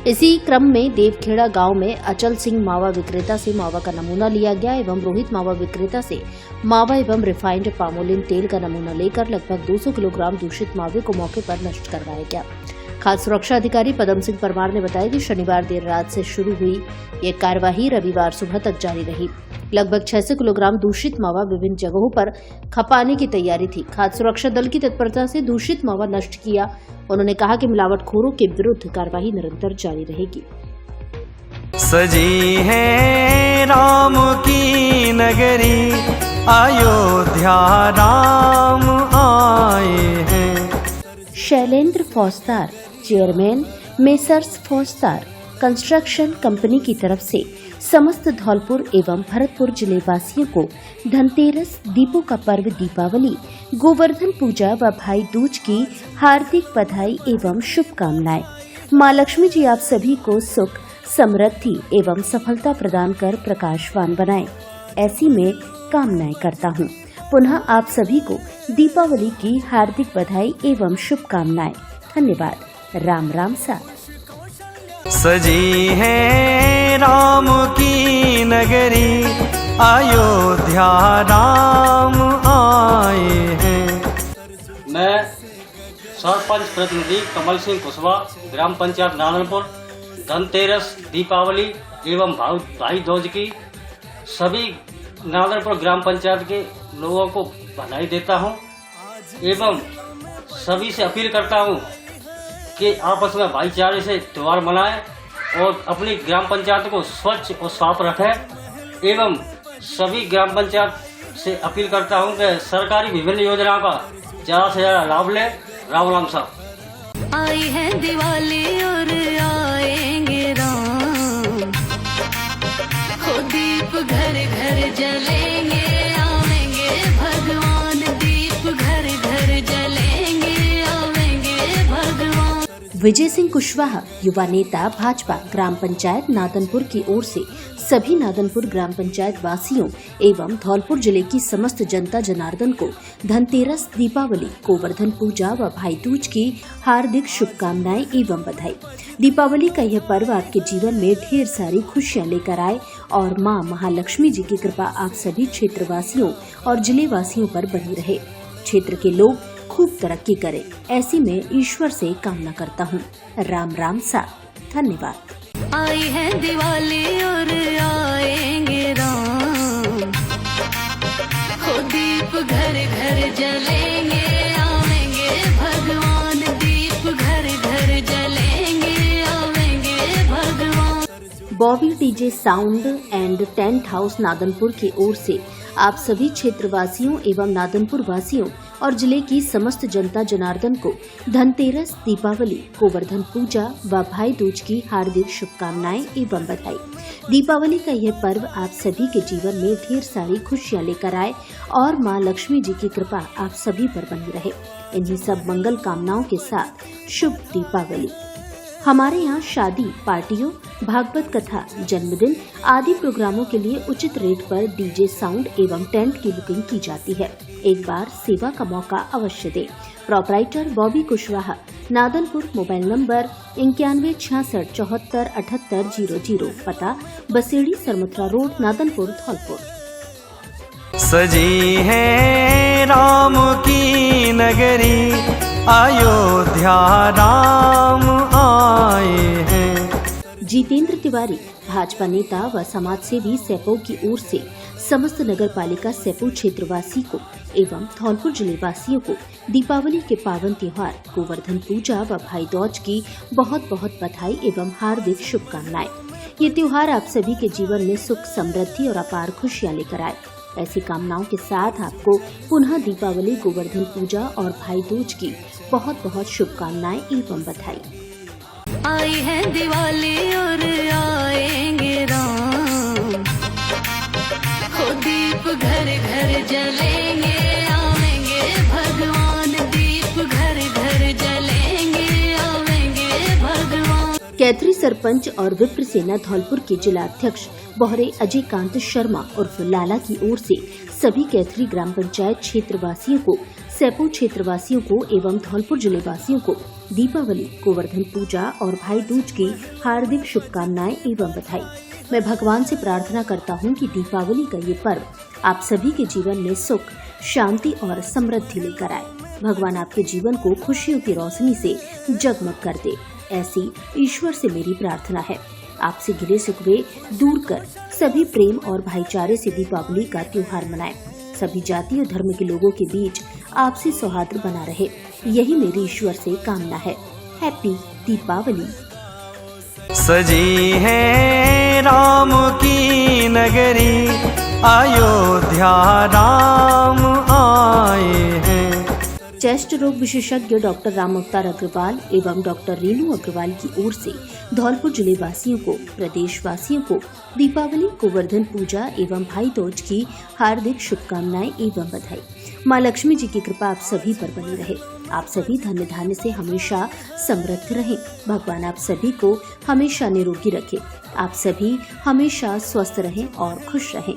इसी क्रम में देवखेड़ा गांव में अचल सिंह मावा विक्रेता से मावा का नमूना लिया गया एवं रोहित मावा विक्रेता से मावा एवं रिफाइंड पामोलिन तेल का नमूना लेकर लगभग 200 किलोग्राम दूषित मावे को मौके पर नष्ट करवाया गया। खाद्य सुरक्षा अधिकारी पदम सिंह परमार ने बताया कि शनिवार देर रात से शुरू हुई ये कार्यवाही रविवार सुबह तक जारी रही। लगभग 600 किलोग्राम दूषित मावा विभिन्न जगहों पर खपाने की तैयारी थी। खाद्य सुरक्षा दल की तत्परता से दूषित मावा नष्ट किया। उन्होंने कहा कि मिलावटखोरों के विरुद्ध कार्यवाही निरंतर जारी रहेगी। सजी है राम की नगरी, अयोध्या राम आए हैं। शैलेंद्र फौजदार, चेयरमैन मेसर्स फौजदार कंस्ट्रक्शन कंपनी की तरफ से समस्त धौलपुर एवं भरतपुर जिले वासियों को धनतेरस, दीपों का पर्व दीपावली, गोवर्धन पूजा व भाई दूज की हार्दिक बधाई एवं शुभकामनाएं। माँ लक्ष्मी जी आप सभी को सुख, समृद्धि एवं सफलता प्रदान कर प्रकाशवान बनाएं, ऐसी मैं कामनाएं करता हूँ। पुनः आप सभी को दीपावली की हार्दिक बधाई एवं शुभकामनाएं। धन्यवाद। राम राम सा। सजी है राम की नगरी, अयोध्या राम आए हैं। मैं सरपंच प्रतिनिधि कमल सिंह कुशवाहा, ग्राम पंचायत नारायणपुर, धनतेरस, दीपावली एवं भाई दूज की सभी नारायणपुर ग्राम पंचायत के लोगों को बधाई देता हूं एवं सभी से अपील करता हूं कि आपस में भाईचारे से त्योहार मनाएं और अपनी ग्राम पंचायत को स्वच्छ और साफ रखें एवं सभी ग्राम पंचायत से अपील करता हूं कि सरकारी विभिन्न योजनाओं का ज्यादा से ज्यादा लाभ लें। राम राम साहब। आई है दिवाली और आएंगे राम, हो दीप घर घर जलेंगे, आवेंगे भगवान, दीप घर घर जलेंगे, आवेंगे भगवान। विजय सिंह कुशवाहा, युवा नेता भाजपा, ग्राम पंचायत नादनपुर की ओर से सभी नादनपुर ग्राम पंचायत वासियों एवं धौलपुर जिले की समस्त जनता जनार्दन को धनतेरस, दीपावली, गोवर्धन पूजा व भाई दूज की हार्दिक शुभकामनाएं एवं बधाई। दीपावली का यह पर्व आपके जीवन में ढेर सारी खुशियां लेकर आए और मां महालक्ष्मी जी की कृपा आप सभी क्षेत्रवासियों और जिले वासियों पर बनी रहे। क्षेत्र के लोग खूब तरक्की करें, ऐसी मैं ईश्वर से कामना करता हूँ। राम राम सा। धन्यवाद। आई है दिवाली और आएंगे राम, हो दीप घर घर जलेंगे, आवेंगे भगवान, दीप घर घर जलेंगे, आवेंगे भगवान। Bobby DJ sound and tent house Nadanpur की ओर से आप सभी क्षेत्रवासियों एवं नादनपुर वासियों और जिले की समस्त जनता जनार्दन को धनतेरस, दीपावली, गोवर्धन पूजा व भाई दूज की हार्दिक शुभकामनाएं एवं बधाई। दीपावली का यह पर्व आप सभी के जीवन में ढेर सारी खुशियां लेकर आए और मां लक्ष्मी जी की कृपा आप सभी पर बनी रहे। इन्हीं सब मंगल कामनाओं के साथ शुभ दीपावली। हमारे यहाँ शादी, पार्टियों, भागवत कथा, जन्मदिन आदि प्रोग्रामों के लिए उचित रेट पर डीजे साउंड एवं टेंट की बुकिंग की जाती है। एक बार सेवा का मौका अवश्य दें। Proprietor Bobby Kushwaha, Nadanpur. Mobile number 9166747800। पता बसेड़ी सरमथरा रोड, नादनपुर, धौलपुर। सजी है राम की नगरी, अयोध्या राम आए हैं। जितेंद्र तिवारी, भाजपा नेता व समाज सेवी, सेपो की ओर से समस्त नगर पालिका सेपो क्षेत्रवासी को एवं धौलपुर जिले वासियों को दीपावली के पावन त्योहार गोवर्धन पूजा व भाई दूज की बहुत बहुत बधाई एवं हार्दिक शुभकामनाएं। ये त्योहार आप सभी के जीवन में सुख, समृद्धि और अपार खुशियां लेकर आए। ऐसी कामनाओं के साथ आपको पुनः दीपावली, गोवर्धन पूजा और भाई दूज की बहुत बहुत शुभकामनाएं एवं बधाई। आई है दिवाली और आएंगे राम, हो दीप घर घर जलेंगे, आवेंगे भगवान, दीप घर घर जलेंगे, आवेंगे भगवान। कैथरी सरपंच और विप्र सेना धौलपुर के जिला अध्यक्ष बोहरे अजय कांत शर्मा उर्फ लाला की ओर से सभी कैथरी ग्राम पंचायत क्षेत्रवासियों को, सेपो क्षेत्रवासियों को एवं धौलपुर जिले वासियों को दीपावली, गोवर्धन पूजा और भाई दूज की हार्दिक शुभकामनाएं एवं बधाई। मैं भगवान से प्रार्थना करता हूं कि दीपावली का ये पर्व आप सभी के जीवन में सुख, शांति और समृद्धि लेकर आए। भगवान आपके जीवन को खुशियों की रोशनी से जगमग कर दे, ऐसी ईश्वर से मेरी प्रार्थना है। आपसे गिले शिकवे दूर कर सभी प्रेम और भाईचारे से दीपावली का त्योहार मनाएं। सभी जाति और धर्म के लोगों के बीच आपसी सौहार्द बना रहे, यही मेरी ईश्वर से कामना है। हैप्पी दीपावली। सजी है राम की नगरी, अयोध्या राम आए हैं। चेस्ट रोग विशेषज्ञ डॉक्टर राम अवतार अग्रवाल एवं डॉक्टर रेणु अग्रवाल की ओर से धौलपुर जिले वासियों को, प्रदेश वासियों को दीपावली, गोवर्धन पूजा एवं भाई दूज की हार्दिक शुभकामनाएं एवं बधाई। माँ लक्ष्मी जी की कृपा आप सभी पर बनी रहे। आप सभी धन्य धान्य से हमेशा समृद्ध रहें। भगवान आप सभी को हमेशा निरोगी रखे। आप सभी हमेशा स्वस्थ रहें और खुश रहें।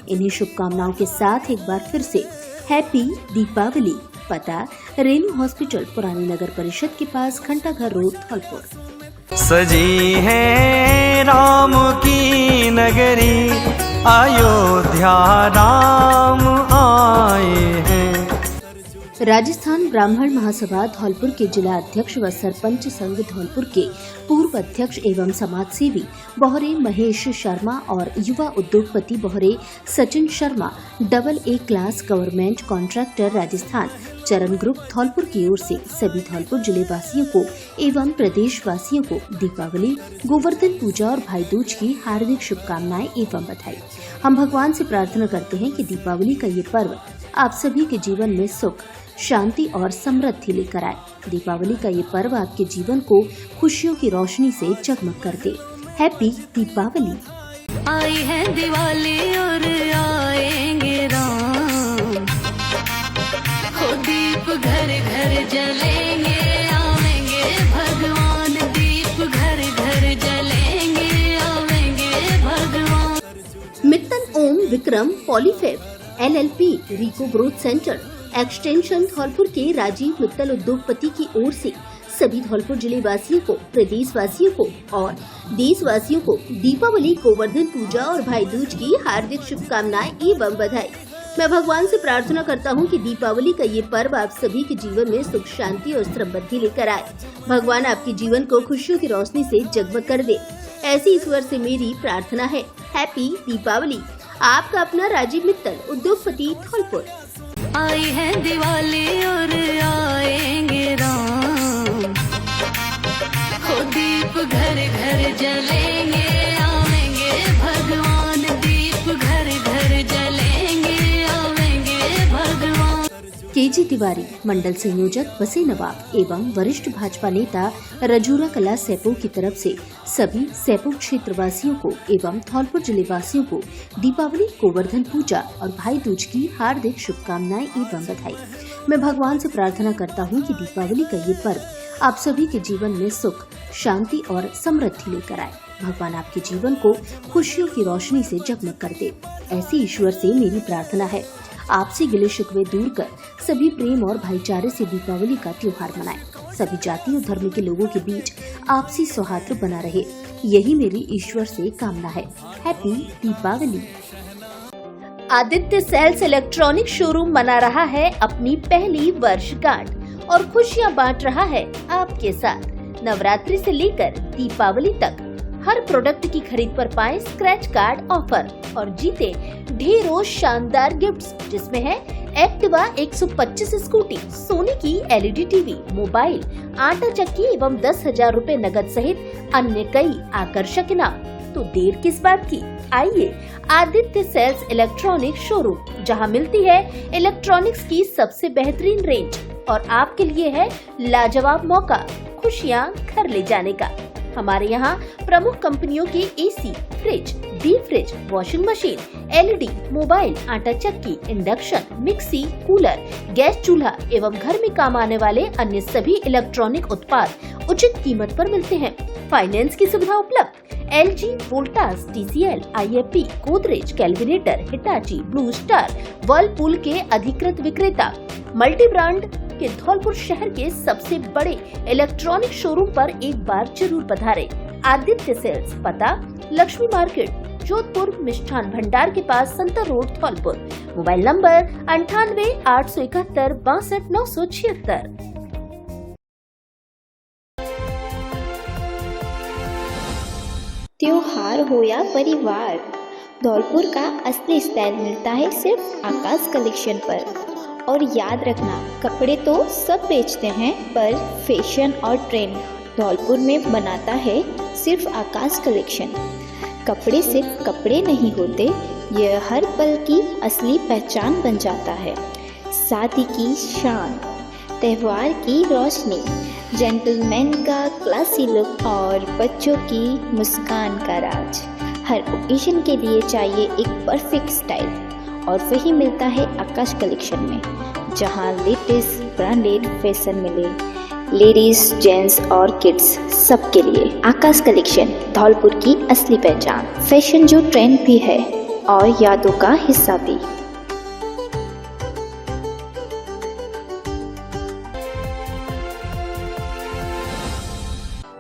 इन्हीं शुभकामनाओं के साथ एक बार फिर से हैप्पी दीपावली। पता रेणु हॉस्पिटल, पुरानी नगर परिषद के पास, घंटाघर रोड, धौलपुर। सजी है राम की नगरी, अयोध्या राम आए हैं। राजस्थान ब्राह्मण महासभा धौलपुर के जिला अध्यक्ष व सरपंच संघ धौलपुर के पूर्व अध्यक्ष एवं समाजसेवी बहोरे महेश शर्मा और युवा उद्योगपति Bohare Sachin Sharma AA class government contractor Rajasthan Charan group Dholpur की ओर से सभी धौलपुर जिले वासियों को एवं प्रदेश वासियों को दीपावली, गोवर्धन पूजा और भाई दूज की हार्दिक शुभकामनाएं एवं बधाई। हम भगवान से प्रार्थना करते हैं कि दीपावली का ये पर्व आप सभी के जीवन में सुख, शांति और समृद्धि लेकर आए। दीपावली का ये पर्व आपके जीवन को खुशियों की रोशनी से जगमग कर दे। हैप्पी दीपावली। आई है दिवाली और आएंगे राम, हो दीप घर घर जलेंगे, आवेंगे भगवान, दीप घर घर जलेंगे, आवेंगे भगवान। मित्तल ओम विक्रम पॉलीफेब LLP रिको ग्रोथ सेंटर एक्सटेंशन धौलपुर के राजीव मित्तल उद्योगपति की ओर से सभी धौलपुर जिले वासियों को, प्रदेश वासियों को और देशवासियों को दीपावली, गोवर्धन पूजा और भाई दूज की हार्दिक शुभकामनाएं एवं बधाई। मैं भगवान से प्रार्थना करता हूं कि दीपावली का ये पर्व आप सभी के जीवन में सुख, शांति और समृद्धि लेकर आए। भगवान आपके जीवन को खुशियों की रोशनी से जगमग कर दे, ऐसी ईश्वर से मेरी प्रार्थना है। हैप्पी दीपावली। आपका अपना राजीव मित्तल, उद्योगपति, धौलपुर। आई है दिवाली और आएंगे राम, हो दीप घर घर जलेंगे, आवेंगे भगवान, दीप घर घर जलेंगे, आवेंगे भगवान। KG तिवारी, मंडल संयोजक बसे नवाब एवं वरिष्ठ भाजपा नेता रजूरा कला सैपो की तरफ से सभी सैपो क्षेत्र वासियों को एवं धौलपुर जिले वासियों को दीपावली, गोवर्धन पूजा और भाई दूज की हार्दिक शुभकामनाएं एवं बधाई। मैं भगवान से प्रार्थना करता हूं कि दीपावली का ये पर्व आप सभी के जीवन में सुख, शांति और समृद्धि लेकर आए। भगवान आपके जीवन को खुशियों की रोशनी से जगमग कर दे, ऐसी ईश्वर से मेरी प्रार्थना है। आपसे गिले शिकवे दूर कर सभी प्रेम और भाईचारे से दीपावली का त्योहार मनाएं। सभी जाति और धर्म के लोगों के बीच आपसी सौहार्द बना रहे, यही मेरी ईश्वर से कामना है। Happy Deepawali. Aditya sales electronic showroom मना रहा है अपनी पहली वर्षगांठ और खुशियां बांट रहा है आपके साथ। नवरात्रि से लेकर दीपावली तक हर प्रोडक्ट की खरीद पर पाएं स्क्रैच कार्ड ऑफर और जीते ढेरों शानदार गिफ्ट्स, जिसमें है एक्टिवा 125 स्कूटी, सोनी की LED टीवी, मोबाइल, आटा चक्की एवं 10,000 रूपए नगद सहित अन्य कई आकर्षक इनाम। तो देर किस बात की, आइए आदित्य सेल्स इलेक्ट्रॉनिक शोरूम, जहां मिलती है इलेक्ट्रॉनिक्स की सबसे बेहतरीन रेंज और आपके लिए है लाजवाब मौका खुशियां घर ले जाने का। हमारे यहाँ प्रमुख कंपनियों के AC, fridge, deep fridge, washing machine, LED, mobile, आटा चक्की, इंडक्शन, मिक्सी, कूलर, गैस चूल्हा एवं घर में काम आने वाले अन्य सभी इलेक्ट्रॉनिक उत्पाद उचित कीमत पर मिलते हैं। फाइनेंस की सुविधा उपलब्ध। LG, Voltas, TCL, IFB, Godrej, Kelvinator, Hitachi, blue star, Whirlpool के अधिकृत विक्रेता। मल्टी ब्रांड के धौलपुर शहर के सबसे बड़े इलेक्ट्रॉनिक शोरूम पर एक बार जरूर पधारें। आदित्य सेल्स, पता लक्ष्मी मार्केट, जोधपुर, मिष्ठान भंडार के पास, Santar road, Dholpur. Mobile number 98 871 62 976। त्योहार हो या परिवार, धौलपुर का असली स्टाइल मिलता है सिर्फ आकाश कलेक्शन पर। और याद रखना, कपड़े तो सब बेचते हैं पर फैशन और ट्रेंड धौलपुर में बनाता है सिर्फ आकाश कलेक्शन। कपड़े सिर्फ कपड़े नहीं होते, यह हर पल की असली पहचान बन जाता है। शादी की शान, त्यौहार की रोशनी, जेंटलमैन का क्लासी लुक और बच्चों की मुस्कान का राज। हर ओकेजन के लिए चाहिए एक परफेक्ट स्टाइल, और वही मिलता है आकाश कलेक्शन में, जहां लेटेस्ट ब्रांडेड फैशन मिले लेडीज, जेंट्स और किड्स सबके लिए। आकाश कलेक्शन धौलपुर की असली पहचान, फैशन जो ट्रेंड भी है और यादों का हिस्सा भी।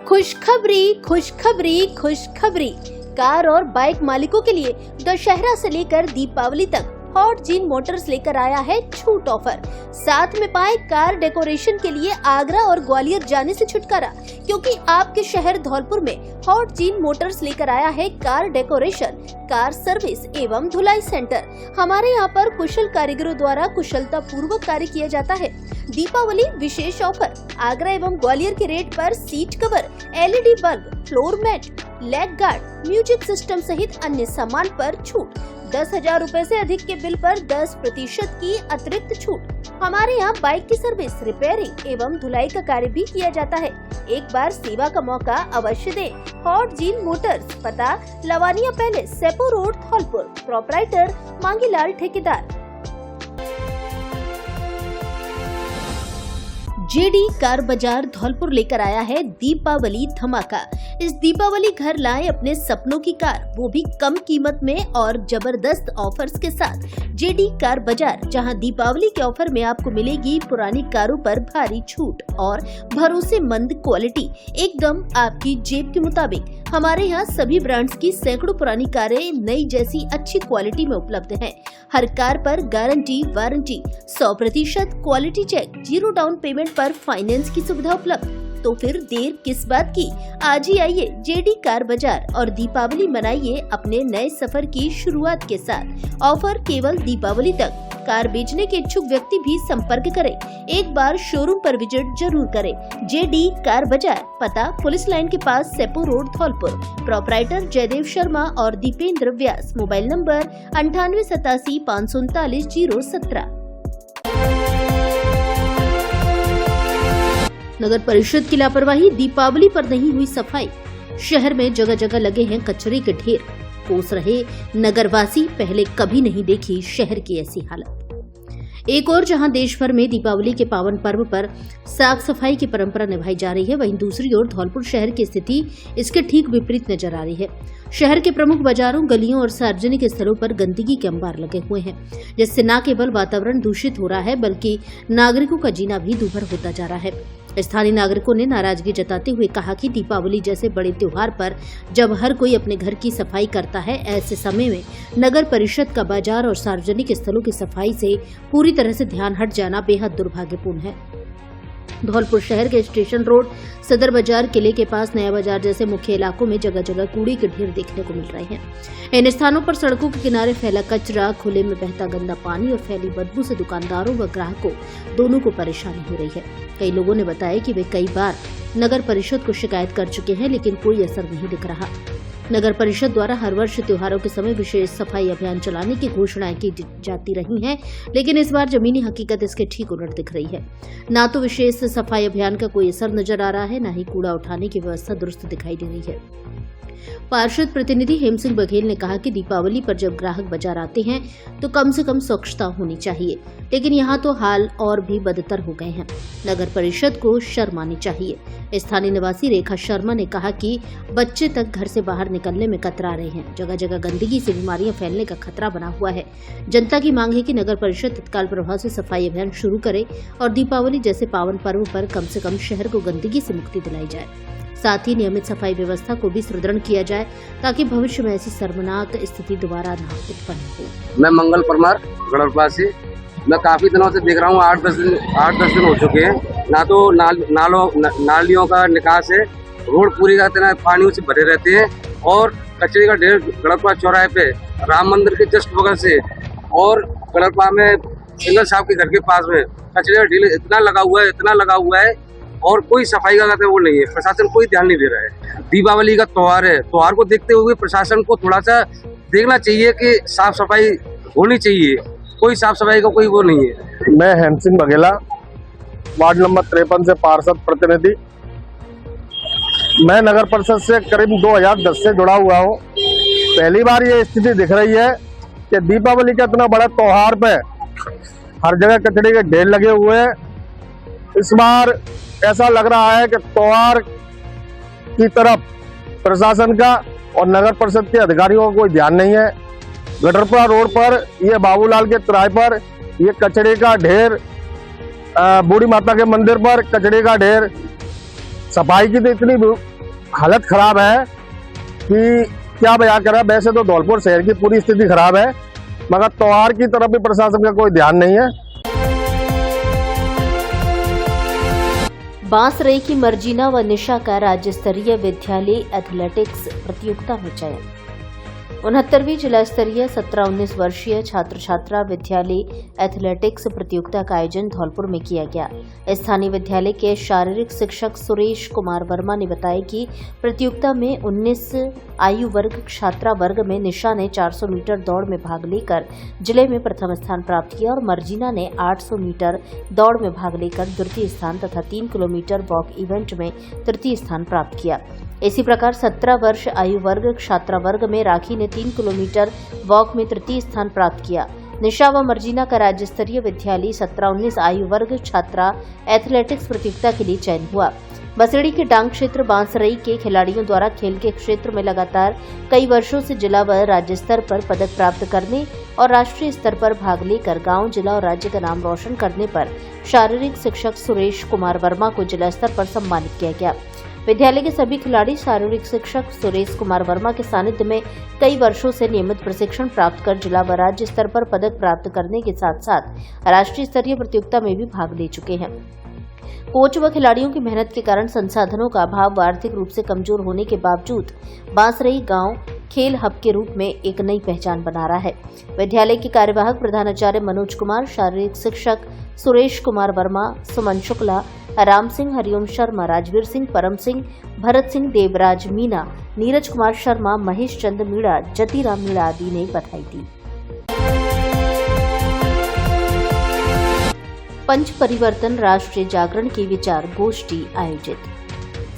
खुशखबरी, खुशखबरी, खुशखबरी। कार और बाइक मालिकों के लिए दशहरा से लेकर दीपावली तक हॉट जीन मोटर्स लेकर आया है छूट ऑफर। साथ में पाए कार डेकोरेशन के लिए आगरा और ग्वालियर जाने से छुटकारा, क्योंकि आपके शहर धौलपुर में हॉट जीन मोटर्स लेकर आया है कार डेकोरेशन, कार सर्विस एवं धुलाई सेंटर। हमारे यहाँ पर कुशल कारीगरों द्वारा कुशलता पूर्वक कार्य किया जाता है। दीपावली विशेष ऑफर, आगरा एवं ग्वालियर के रेट पर seat cover, LED bulb, floor mat, leg guard, music system सहित अन्य सामान पर छूट। 10,000 रूपए से अधिक के बिल पर 10% की अतिरिक्त छूट। हमारे यहाँ बाइक की सर्विस, रिपेयरिंग एवं धुलाई का कार्य भी किया जाता है। एक बार सेवा का मौका अवश्य दें। हॉट जीन मोटर्स, पता Lavania palace, Sepo road, Dholpur. Proprietor Mangilal ठेकेदार। JD कार बाजार धौलपुर लेकर आया है दीपावली धमाका। इस दीपावली घर लाएं अपने सपनों की कार, वो भी कम कीमत में और जबरदस्त ऑफर्स के साथ। JD कार बाजार, जहां दीपावली के ऑफर में आपको मिलेगी पुरानी कारों पर भारी छूट और भरोसेमंद क्वालिटी, एकदम आपकी जेब के मुताबिक। हमारे यहाँ सभी ब्रांड्स की सैकड़ों पुरानी कारें नई जैसी अच्छी क्वालिटी में उपलब्ध हैं। हर कार पर guarantee, warranty, 100% quality check, 0 down payment पर फाइनेंस की सुविधा उपलब्ध। तो फिर देर किस बात की, आज ही आइए JD कार बाजार और दीपावली मनाइए अपने नए सफर की शुरुआत के साथ। ऑफर केवल दीपावली तक। कार बेचने के इच्छुक व्यक्ति भी संपर्क करें। एक बार शोरूम पर विजिट जरूर करें। JD कार बाजार, पता पुलिस लाइन के पास, सेपो रोड, धौलपुर। प्रोपराइटर जयदेव शर्मा और दीपेंद्र व्यास। Mobile number 9887 539 017। नगर परिषद की लापरवाही, दीपावली पर नहीं हुई सफाई। शहर में जगह जगह लगे हैं कचरे के ढेर। कोस रहे नगरवासी, पहले कभी नहीं देखी शहर की ऐसी हालत। एक और जहां देश भर में दीपावली के पावन पर्व पर साफ सफाई की परंपरा निभाई जा रही है, वहीं दूसरी ओर धौलपुर शहर की स्थिति इसके ठीक विपरीत नजर आ रही है। शहर के प्रमुख बाजारों, गलियों और सार्वजनिक स्थलों पर गंदगी के अंबार लगे हुए हैं, जिससे न केवल वातावरण दूषित हो रहा है बल्कि नागरिकों का जीना भी दूभर होता जा रहा है। स्थानीय नागरिकों ने नाराजगी जताते हुए कहा कि दीपावली जैसे बड़े त्योहार पर जब हर कोई अपने घर की सफाई करता है, ऐसे समय में नगर परिषद का बाजार और सार्वजनिक स्थलों की सफाई से पूरी तरह से ध्यान हट जाना बेहद दुर्भाग्यपूर्ण है। धौलपुर शहर के स्टेशन रोड, सदर बाजार, किले के पास नया बाजार जैसे मुख्य इलाकों में जगह जगह कूड़े के ढेर देखने को मिल रहे हैं। इन स्थानों पर सड़कों के किनारे फैला कचरा, खुले में बहता गंदा पानी और फैली बदबू से दुकानदारों व ग्राहकों दोनों को परेशानी हो रही है। कई लोगों ने बताया कि वे कई बार नगर परिषद को शिकायत कर चुके हैं, लेकिन कोई असर नहीं दिख रहा। नगर परिषद द्वारा हर वर्ष त्योहारों के समय विशेष सफाई अभियान चलाने की घोषणाएं की जाती रही हैं, लेकिन इस बार जमीनी हकीकत इसके ठीक उलट दिख रही है। न तो विशेष सफाई अभियान का कोई असर नजर आ रहा है, न ही कूड़ा उठाने की व्यवस्था दुरुस्त दिखाई दे रही है। पार्षद प्रतिनिधि हेम सिंह बघेल ने कहा कि दीपावली पर जब ग्राहक बाजार आते हैं तो कम से कम स्वच्छता होनी चाहिए, लेकिन यहाँ तो हाल और भी बदतर हो गए हैं। नगर परिषद को शर्म आनी चाहिए। स्थानीय निवासी रेखा शर्मा ने कहा कि बच्चे तक घर से बाहर निकलने में कतरा रहे हैं। जगह जगह गंदगी से बीमारियां फैलने का खतरा बना हुआ है। जनता की मांग है कि नगर परिषद तत्काल प्रभाव से सफाई अभियान शुरू करे और दीपावली जैसे पावन पर्व पर कम से कम शहर को गंदगी से मुक्ति दिलाई जाए। साथ ही नियमित सफाई व्यवस्था को भी सुदृढ़ किया जाए ताकि भविष्य में ऐसी शर्मनाक स्थिति दोबारा न उत्पन्न हो। मैं मंगल परमार गढ़वा से। मैं काफी दिनों से देख रहा हूँ, 8-10 दिन हो चुके हैं। ना तो नालियों का निकास है, रोड पूरी तरह पानियों से भरे रहते हैं और कचरे का ढेर गढ़वा चौराहे पे राम मंदिर के जस्ट बगल से और गढ़वा में सिंगल साहब के घर के पास में कचरे का ढेर इतना लगा हुआ है और कोई सफाई का वो नहीं है, प्रशासन कोई ध्यान नहीं दे रहा है। दीपावली का त्योहार है, त्योहार को देखते हुए प्रशासन को थोड़ा सा देखना चाहिए कि साफ सफाई होनी चाहिए। कोई साफ सफाई का कोई वो नहीं है। मैं हेम सिंह बघेला, वार्ड नंबर 53 से पार्षद प्रतिनिधि। मैं नगर परिषद से करीब 2010 से जुड़ा हुआ हूँ। पहली बार ये स्थिति दिख रही है कि दीपावली का इतना बड़ा त्योहार पे हर जगह कचरे के ढेर लगे हुए हैं। इस बार ऐसा लग रहा है कि त्योहार की तरफ प्रशासन का और नगर परिषद के अधिकारियों का कोई ध्यान नहीं है। गटरपुरा रोड पर, ये बाबूलाल के तिराहे पर ये कचरे का ढेर, बूढ़ी माता के मंदिर पर कचरे का ढेर, सफाई की तो इतनी हालत खराब है कि क्या बयां करें। वैसे तो धौलपुर शहर की पूरी स्थिति खराब है, मगर त्योहार की तरफ भी प्रशासन का कोई ध्यान नहीं है। बांसरई की मर्जीना व निशा का राज्य स्तरीय विद्यालय एथलेटिक्स प्रतियोगिता में चयन। 69वीं जिला स्तरीय 17-19 वर्षीय छात्र छात्रा विद्यालय एथलेटिक्स प्रतियोगिता का आयोजन धौलपुर में किया गया। स्थानीय विद्यालय के शारीरिक शिक्षक सुरेश कुमार वर्मा ने बताया कि प्रतियोगिता में 19 आयु वर्ग छात्रा वर्ग में निशा ने 400 मीटर दौड़ में भाग लेकर जिले में प्रथम स्थान प्राप्त किया और मर्जीना ने 800 मीटर दौड़ में भाग लेकर द्वितीय स्थान तथा 3 किलोमीटर वॉक इवेंट में तृतीय स्थान प्राप्त किया। इसी प्रकार 17 वर्ष आयु वर्ग छात्रा वर्ग में राखी ने 3 किलोमीटर वॉक में तृतीय स्थान प्राप्त किया। निशा व मर्जीना का राज्य स्तरीय विद्यालय 17-19 आयु वर्ग छात्रा एथलेटिक्स प्रतियोगिता के लिए चयन हुआ। बसड़ी के डांग क्षेत्र बांसरई के खिलाड़ियों द्वारा खेल के क्षेत्र में लगातार कई वर्षों से जिला व राज्य स्तर पर पदक प्राप्त करने और राष्ट्रीय स्तर पर भाग लेकर गांव, जिला और राज्य का नाम रोशन करने पर शारीरिक शिक्षक सुरेश कुमार वर्मा को जिला स्तर पर सम्मानित किया गया। विद्यालय के सभी खिलाड़ी शारीरिक शिक्षक सुरेश कुमार वर्मा के सानिध्य में कई वर्षों से नियमित प्रशिक्षण प्राप्त कर जिला व राज्य स्तर पर पदक प्राप्त करने के साथ साथ राष्ट्रीय स्तरीय प्रतियोगिता में भी भाग ले चुके हैं। कोच व खिलाड़ियों की मेहनत के कारण संसाधनों का अभाव व आर्थिक रूप से कमजोर होने के बावजूद बांसरई गांव खेल हब के रूप में एक नई पहचान बना रहा है। विद्यालय के कार्यवाहक प्रधानाचार्य मनोज कुमार, शारीरिक शिक्षक सुरेश कुमार वर्मा, सुमन शुक्ला, राम सिंह, हरिओम शर्मा, राजवीर सिंह, परम सिंह, भरत सिंह, देवराज मीना, नीरज कुमार शर्मा, महेश चंद मीणा, जतीराम मीणा आदि ने बधाई दी। पंच परिवर्तन राष्ट्रीय जागरण की विचार गोष्ठी आयोजित।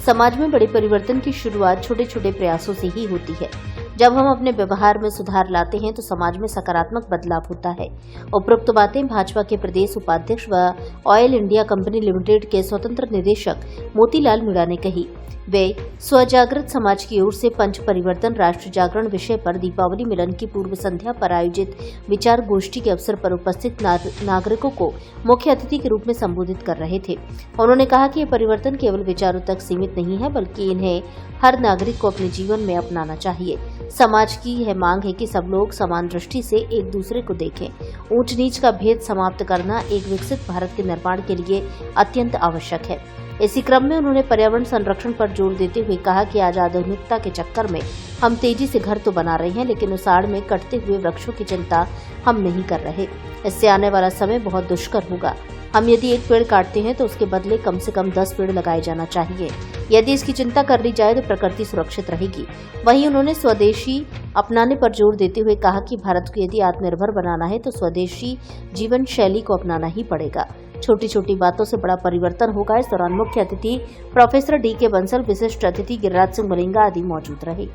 समाज में बड़े परिवर्तन की शुरुआत छोटे छोटे प्रयासों से ही होती है। जब हम अपने व्यवहार में सुधार लाते हैं तो समाज में सकारात्मक बदलाव होता है। उपरोक्त बातें भाजपा के प्रदेश उपाध्यक्ष व ऑयल इंडिया कंपनी लिमिटेड के स्वतंत्र निदेशक मोतीलाल मीणा ने कही। वे स्वजागृत समाज की ओर से पंच परिवर्तन राष्ट्र जागरण विषय पर दीपावली मिलन की पूर्व संध्या पर आयोजित विचार गोष्ठी के अवसर पर उपस्थित नागरिकों को मुख्य अतिथि के रूप में संबोधित कर रहे थे। उन्होंने कहा कि यह परिवर्तन केवल विचारों तक सीमित नहीं है, बल्कि इन्हें हर नागरिक को अपने जीवन में अपनाना चाहिए। समाज की यह मांग है कि सब लोग समान दृष्टि से एक दूसरे को देखें। ऊंच नीच का भेद समाप्त करना एक विकसित भारत के निर्माण के लिए अत्यंत आवश्यक है। इसी क्रम में उन्होंने पर्यावरण संरक्षण पर जोर देते हुए कहा कि आज आधुनिकता के चक्कर में हम तेजी से घर तो बना रहे हैं, लेकिन उस आड़ में कटते हुए वृक्षों की चिंता हम नहीं कर रहे। इससे आने वाला समय बहुत दुष्कर होगा। हम यदि एक पेड़ काटते हैं तो उसके बदले कम से कम 10 पेड़ लगाए जाना चाहिए। यदि इसकी चिंता कर ली जाए तो प्रकृति सुरक्षित रहेगी। वहीं उन्होंने स्वदेशी अपनाने पर जोर देते हुए कहा कि भारत को यदि आत्मनिर्भर बनाना है तो स्वदेशी जीवन शैली को अपनाना ही पड़ेगा। छोटी छोटी बातों से बड़ा परिवर्तन होगा। इस दौरान मुख्य अतिथि प्रोफेसर डी.के. बंसल, विशिष्ट अतिथि गिरिराज सिंह मलिंगा आदि मौजूद रहे।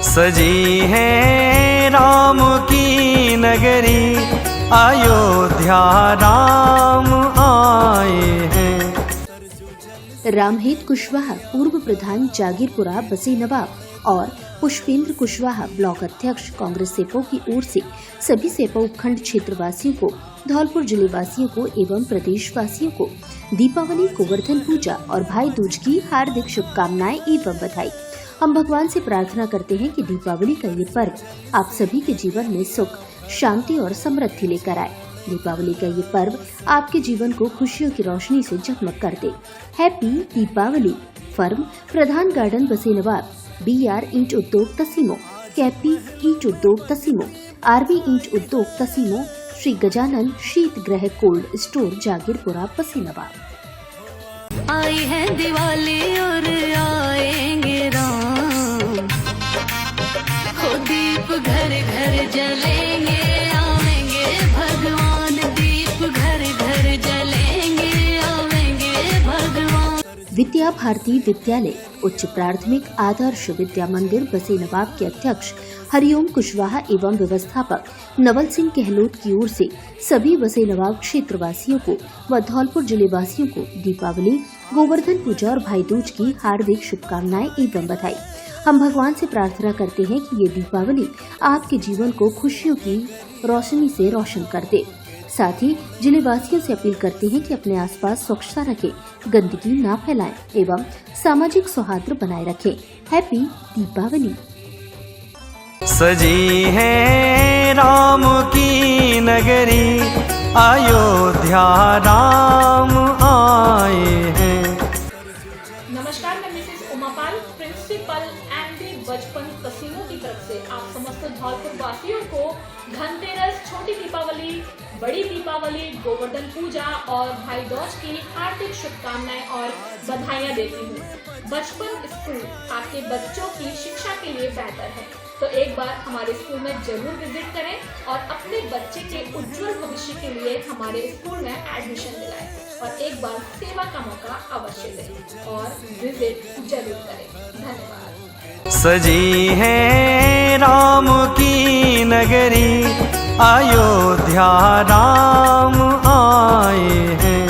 सजी है राम की नगरी, अयोध्या राम आए हैं। रामहेत कुशवाहा पूर्व प्रधान जागीरपुरा बसी नवाब और पुष्पेंद्र कुशवाहा ब्लॉक अध्यक्ष कांग्रेस सेपो की ओर से सभी सेपो उपखंड क्षेत्रवासियों को, धौलपुर जिले वासियों को एवं प्रदेशवासियों को दीपावली, गोवर्धन पूजा और भाई दूज की हार्दिक शुभकामनाएं एवं बधाई। हम भगवान से प्रार्थना करते हैं कि दीपावली का ये पर्व आप सभी के जीवन में सुख, शांति और समृद्धि लेकर आए। दीपावली का ये पर्व आपके जीवन को खुशियों की रोशनी से जगमग कर दे। हैप्पी दीपावली। फर्म प्रधान गार्डन बसी नवाब, BR ईंट उद्योग तसीमो, कैपी ईंट उद्योग तसीमो, RV ईंट उद्योग तसीमो, श्री गजानन शीत गृह कोल्ड स्टोर जागीरपुरा बसी नवाब। आई है दिवाली और आएंगे राम, हो दीप घर घर जलेंगे, आवेंगे भगवान, दीप घर घर जलेंगे, आवेंगे भगवान। विद्या भारती विद्यालय उच्च प्राथमिक आदर्श विद्या मंदिर बसे नवाब के अध्यक्ष हरिओम कुशवाहा एवं व्यवस्थापक नवल सिंह गहलोत की ओर से सभी बसे नवाब क्षेत्र वासियों को व धौलपुर जिले वासियों को दीपावली, गोवर्धन पूजा और भाई दूज की हार्दिक शुभकामनाएं एवं बधाई। हम भगवान से प्रार्थना करते हैं कि ये दीपावली आपके जीवन को खुशियों की रोशनी से रोशन कर दे। साथ ही जिले वासियों से अपील करते हैं कि अपने आसपास स्वच्छता रखें, गंदगी न फैलाएं एवं सामाजिक सौहार्द बनाए रखें। हैप्पी दीपावली। सजी है राम की नगरी, अयोध्या राम आए हैं। नमस्कार, मैं मिसेस उमापाल, प्रिंसिपल एमडी बचपन कसीमो की तरफ से आप समस्त धौलपुर वासियों को धनतेरस, छोटी दीपावली, बड़ी दीपावली, गोवर्धन पूजा और भाई दूज की हार्दिक शुभकामनाएं और बधाइयां देती हूँ। बचपन स्कूल आपके बच्चों की शिक्षा के लिए बेहतर है, तो एक बार हमारे स्कूल में जरूर विजिट करें और अपने बच्चे के उज्जवल भविष्य के लिए हमारे स्कूल में एडमिशन दिलाएं और एक बार सेवा का मौका अवश्य दें और विजिट जरूर करें। धन्यवाद। सजी है राम की नगरी, अयोध्या राम आए हैं।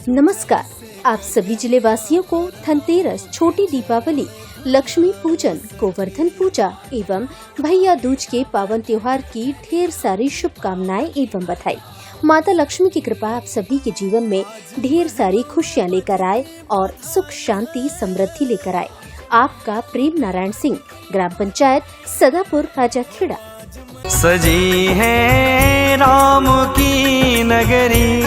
नमस्कार, आप सभी जिले वासियों को धनतेरस, छोटी दीपावली, लक्ष्मी पूजन, गोवर्धन पूजा एवं भैया दूज के पावन त्योहार की ढेर सारी शुभकामनाएं एवं बधाई। माता लक्ष्मी की कृपा आप सभी के जीवन में ढेर सारी खुशियां लेकर आए और सुख शांति समृद्धि लेकर आए। आपका प्रेम नारायण सिंह, ग्राम पंचायत सदापुर, राजाखेड़ा। सजी है राम की नगरी,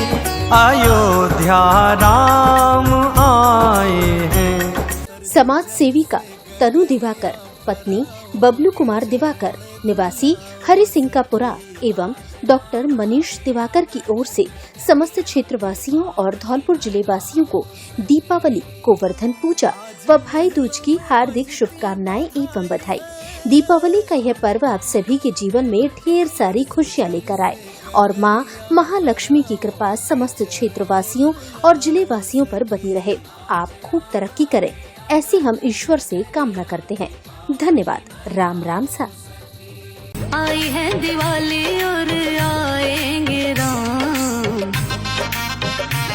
अयोध्या राम आए हैं। समाज सेविका तनु दिवाकर, पत्नी बबलू कुमार दिवाकर, निवासी हरि सिंह का पुरा एवं डॉक्टर मनीष दिवाकर की ओर से समस्त क्षेत्रवासियों और धौलपुर जिले वासियों को दीपावली, गोवर्धन पूजा व भाई दूज की हार्दिक शुभकामनाएं एवं बधाई। दीपावली का यह पर्व आप सभी के जीवन में ढेर सारी खुशियां लेकर आए और माँ महालक्ष्मी की कृपा समस्त क्षेत्रवासियों और जिले वासियों पर बनी रहे। आप खूब तरक्की करें, ऐसी हम ईश्वर से कामना करते हैं। धन्यवाद। राम राम सा। आई है दिवाली और आएंगे राम,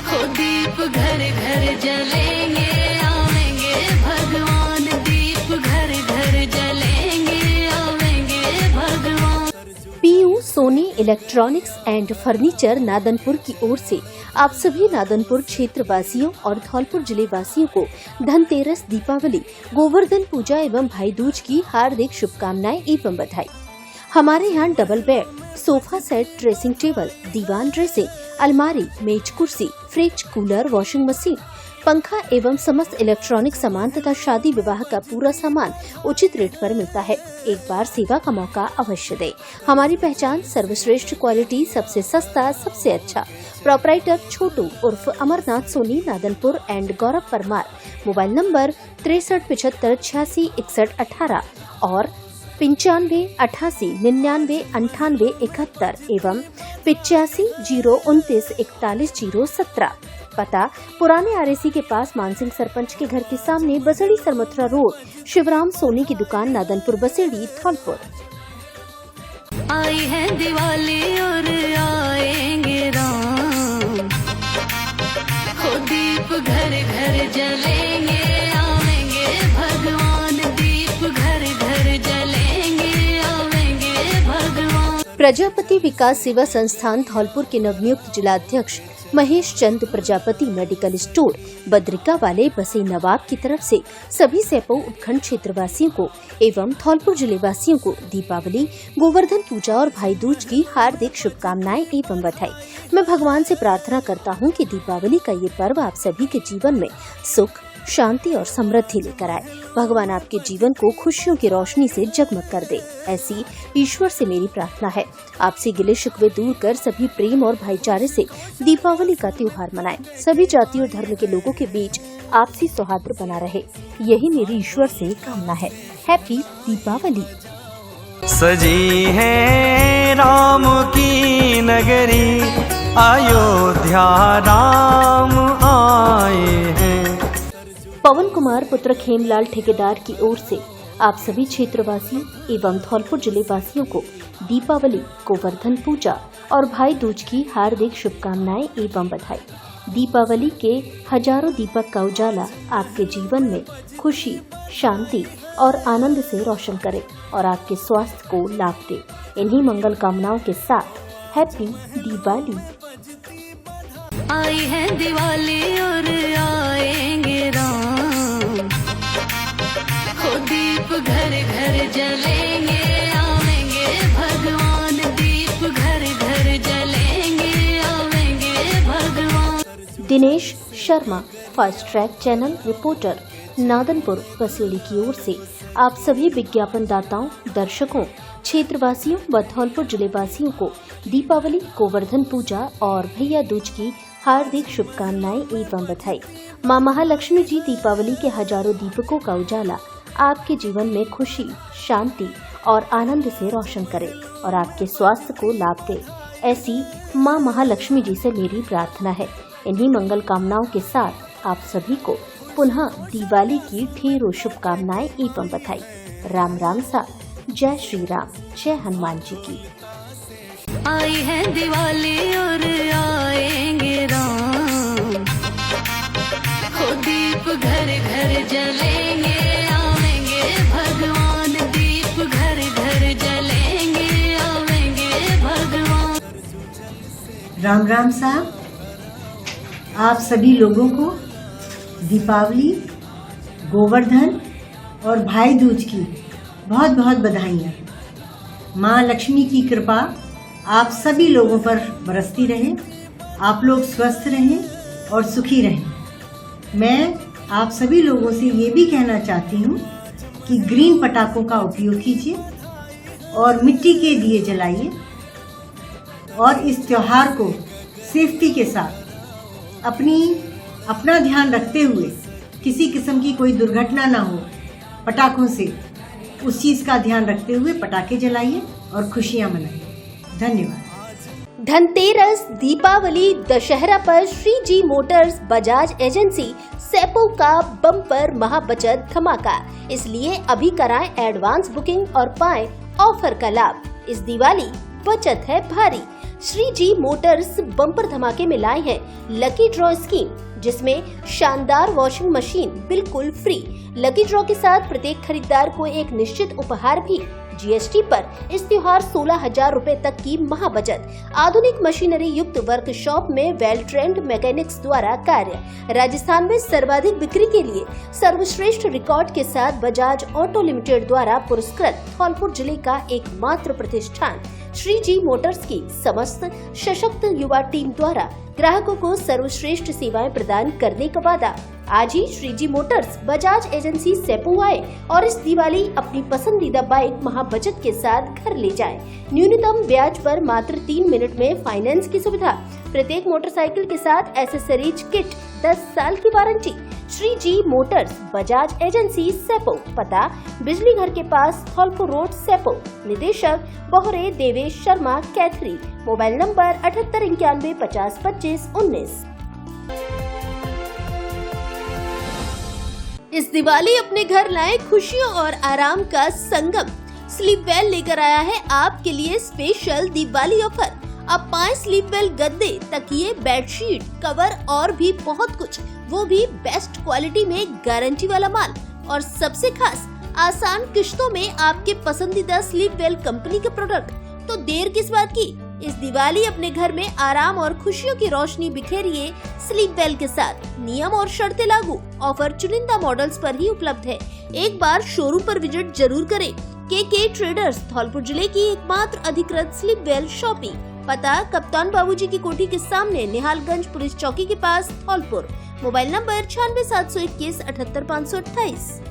हो दीप घर घर जलेंगे, आवेंगे भगवान, दीप घर घर जलेंगे, आवेंगे भगवान। P U Soni electronics and furniture Nadanpur की ओर से आप सभी नादनपुर क्षेत्र वासियों और धौलपुर जिले वासियों को धनतेरस, दीपावली, गोवर्धन पूजा एवं भाई दूज की हार्दिक शुभकामनाएं एवं बधाई। हमारे यहाँ double bed, sofa set, dressing table, दीवान ड्रेसिंग, अलमारी, मेज कुर्सी, फ्रिज, कूलर, वॉशिंग मशीन, पंखा एवं समस्त इलेक्ट्रॉनिक सामान तथा शादी विवाह का पूरा सामान उचित रेट पर मिलता है। एक बार सेवा का मौका अवश्य दें। हमारी पहचान सर्वश्रेष्ठ क्वालिटी, सबसे सस्ता, सबसे अच्छा। प्रोपराइटर छोटू उर्फ Amarnath Soni, Nadanpur and Gaurav Parmar. Mobile number 63 75 86 61 18 और 95 88 99 98 71 एवं 85 029 41 017। पता पुराने आरएसी के पास मानसिंह सरपंच के घर के सामने, बसड़ी सरमथुरा रोड, शिवराम सोनी की दुकान, नादनपुर, बसेड़ी, धौलपुर। आई है दिवाली और आएंगे राम, हो दीप घर घर जलेंगे, आवेंगे भगवान, दीप घर घर जलेंगे, आवेंगे भगवान। प्रजापति विकास सेवा संस्थान धौलपुर के नवनियुक्त जिलाध्यक्ष महेश चंद प्रजापति मेडिकल स्टोर बद्रिका वाले बसे नवाब की तरफ से सभी सैपो उपखंड क्षेत्रवासियों को एवं धौलपुर जिले वासियों को दीपावली, गोवर्धन पूजा और भाई दूज की हार्दिक शुभकामनाएं एवं बधाई। मैं भगवान से प्रार्थना करता हूं कि दीपावली का ये पर्व आप सभी के जीवन में सुख, शांति और समृद्धि लेकर आए। भगवान आपके जीवन को खुशियों की रोशनी से जगमग कर दे, ऐसी ईश्वर से मेरी प्रार्थना है। आपसे गिले शिकवे दूर कर सभी प्रेम और भाईचारे से दीपावली का त्योहार मनाएं। सभी जाति और धर्म के लोगों के बीच आपसी सौहार्द बना रहे, यही मेरी ईश्वर से कामना है। हैप्पी दीपावली। सजी है राम की नगरी, अयोध्या राम आए हैं। पवन कुमार पुत्र खेमलाल ठेकेदार की ओर से आप सभी क्षेत्रवासियों एवं धौलपुर जिले वासियों को दीपावली, गोवर्धन पूजा और भाई दूज की हार्दिक शुभकामनाएं एवं बधाई। दीपावली के हजारों दीपक का उजाला आपके जीवन में खुशी, शांति और आनंद से रोशन करे और आपके स्वास्थ्य को लाभ दे। इन्हीं मंगल कामनाओं के साथ हैप्पी दिवाली। आई है दिवाली और आएंगे राम, हो दीप घर घर जलेंगे, आवेंगे भगवान, दीप घर घर जलेंगे, आवेंगे भगवान। Dinesh Sharma, fast track channel reporter, Nadanpur Baseli की ओर से आप सभी विज्ञापन दाताओं, दर्शकों, क्षेत्रवासियों व धौलपुर जिले वासियों को दीपावली, गोवर्धन पूजा और भैया दूज की हार्दिक शुभकामनाएं एवं बधाई। मां महालक्ष्मी जी दीपावली के हजारों दीपकों का उजाला आपके जीवन में खुशी, शांति और आनंद से रोशन करे और आपके स्वास्थ्य को लाभ दे, ऐसी मां महालक्ष्मी जी से मेरी प्रार्थना है। इन्हीं मंगल कामनाओं के साथ आप सभी को पुनः दिवाली की ढेरों शुभकामनाएं एवं बधाई। राम राम सा। जय श्री राम, जय हनुमान जी की। आई है दिवाली और आएंगे राम, हो दीप घर घर जलेंगे, आवेंगे भगवान, दीप घर घर जलेंगे, आवेंगे भगवान। राम राम साहब, आप सभी लोगों को दीपावली, गोवर्धन और भाई दूज की बहुत बहुत बधाइयाँ। माँ लक्ष्मी की कृपा आप सभी लोगों पर बरसती रहे, आप लोग स्वस्थ रहें और सुखी रहें। मैं आप सभी लोगों से ये भी कहना चाहती हूँ कि ग्रीन पटाखों का उपयोग कीजिए और मिट्टी के दिए जलाइए और इस त्योहार को सेफ्टी के साथ अपना ध्यान रखते हुए, किसी किस्म की कोई दुर्घटना ना हो पटाखों से, उस चीज का ध्यान रखते हुए पटाखे जलाइए और खुशियां मनाइए। धन्यवाद। धनतेरस, दीपावली, दशहरा पर श्री जी मोटर्स बजाज एजेंसी सेपो का बम्पर महाबचत धमाका, इसलिए अभी कराएं एडवांस बुकिंग और पाएं ऑफर का लाभ। इस दिवाली बचत है भारी। श्री जी मोटर्स बम्पर धमाके में लाए हैं लकी ड्रॉ स्कीम, जिसमें शानदार वॉशिंग मशीन बिल्कुल फ्री। लकी ड्रॉ के साथ प्रत्येक खरीदार को एक निश्चित उपहार भी। जीएसटी पर इस त्योहार 16,000 रूपए तक की महाबचत। आधुनिक मशीनरी युक्त वर्कशॉप में वेल ट्रेंड मैकेनिक्स द्वारा कार्य। राजस्थान में सर्वाधिक बिक्री के लिए सर्वश्रेष्ठ रिकॉर्ड के साथ बजाज ऑटो लिमिटेड द्वारा पुरस्कृत धौलपुर जिले का एकमात्र प्रतिष्ठान श्री जी मोटर्स की समस्त सशक्त युवा टीम द्वारा ग्राहकों को सर्वश्रेष्ठ सेवाएं प्रदान करने का वादा। आज ही श्री जी मोटर्स बजाज एजेंसी सेपू आए और इस दिवाली अपनी पसंदीदा बाइक महाबचत के साथ घर ले जाएं। न्यूनतम ब्याज पर मात्र 3 मिनट में फाइनेंस की सुविधा। प्रत्येक मोटरसाइकिल के साथ एसेसरीज किट, 10 साल की warranty. Shri ji motors Bajaj agency Sepo, पता बिजली घर के पास, धौलपुर रोड, सेपो। निदेशक बोहरे देवेश शर्मा कैथरी। Mobile number 7891 50 25 19। इस दिवाली अपने घर लाएं खुशियों और आराम का संगम। स्लीपवेल लेकर आया है आपके लिए स्पेशल दिवाली ऑफर। अब पाएं स्लीपवेल गद्दे, तकिए, बेडशीट, कवर और भी बहुत कुछ, वो भी बेस्ट क्वालिटी में गारंटी वाला माल। और सबसे खास आसान किश्तों में आपके पसंदीदा स्लीपवेल कंपनी के प्रोडक्ट। तो देर किस बात की, इस दिवाली अपने घर में आराम और खुशियों की रोशनी बिखेरिए स्लीपवेल के साथ। नियम और शर्तें लागू। ऑफर चुनिंदा मॉडल्स पर ही उपलब्ध है। एक बार शोरूम पर विजिट जरूर करें। के ट्रेडर्स, धौलपुर जिले की एकमात्र अधिकृत स्लीपवेल शॉपिंग। पता कप्तान बाबूजी की कोठी के सामने, निहालगंज पुलिस चौकी के पास, धौलपुर। Mobile number 96 721 78 528।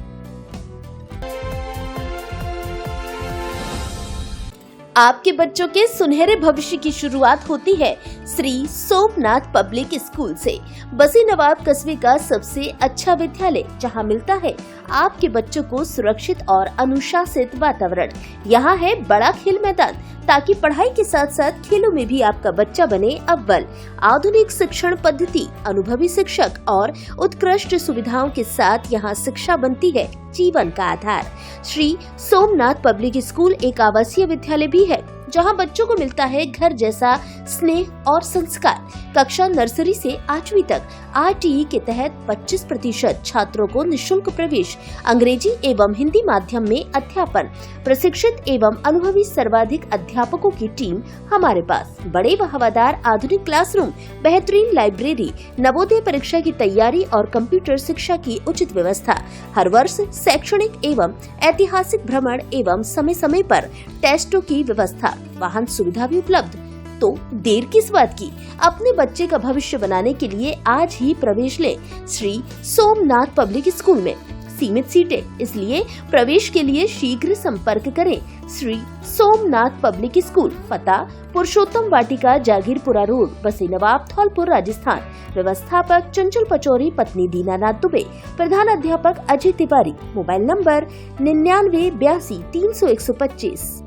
आपके बच्चों के सुनहरे भविष्य की शुरुआत होती है श्री सोमनाथ पब्लिक स्कूल से। बसी नवाब कस्बे का सबसे अच्छा विद्यालय, जहां मिलता है आपके बच्चों को सुरक्षित और अनुशासित वातावरण। यहाँ है बड़ा खेल मैदान, ताकि पढ़ाई के साथ साथ खेलों में भी आपका बच्चा बने अव्वल। आधुनिक शिक्षण पद्धति, अनुभवी शिक्षक और उत्कृष्ट सुविधाओं के साथ यहाँ शिक्षा बनती है जीवन का आधार। श्री सोमनाथ पब्लिक स्कूल एक आवासीय विद्यालय भी है, जहां बच्चों को मिलता है घर जैसा स्नेह और संस्कार। कक्षा नर्सरी से 8वीं तक RTE के तहत 25% छात्रों को निशुल्क प्रवेश, अंग्रेजी एवं हिंदी माध्यम में अध्यापन, प्रशिक्षित एवं अनुभवी सर्वाधिक अध्यापकों की टीम हमारे पास। बड़े व हवादार आधुनिक क्लासरूम, बेहतरीन लाइब्रेरी, नवोदय परीक्षा की तैयारी और कंप्यूटर शिक्षा की उचित व्यवस्था। हर वर्ष शैक्षणिक एवं ऐतिहासिक भ्रमण एवं समय समय पर टेस्टों की व्यवस्था, वाहन सुविधा भी उपलब्ध। तो देर किस बात की, अपने बच्चे का भविष्य बनाने के लिए आज ही प्रवेश लें श्री सोमनाथ पब्लिक स्कूल में। सीमित सीटें, इसलिए प्रवेश के लिए शीघ्र संपर्क करें श्री सोमनाथ पब्लिक स्कूल। पता पुरुषोत्तम वाटिका, जागीरपुरा रोड, बसी नवाब, धौलपुर, राजस्थान। व्यवस्थापक चंचल पचौरी, पत्नी दीनानाथ दुबे, प्रधान अध्यापक अजय तिवारी। Mobile number 99 82 300 125।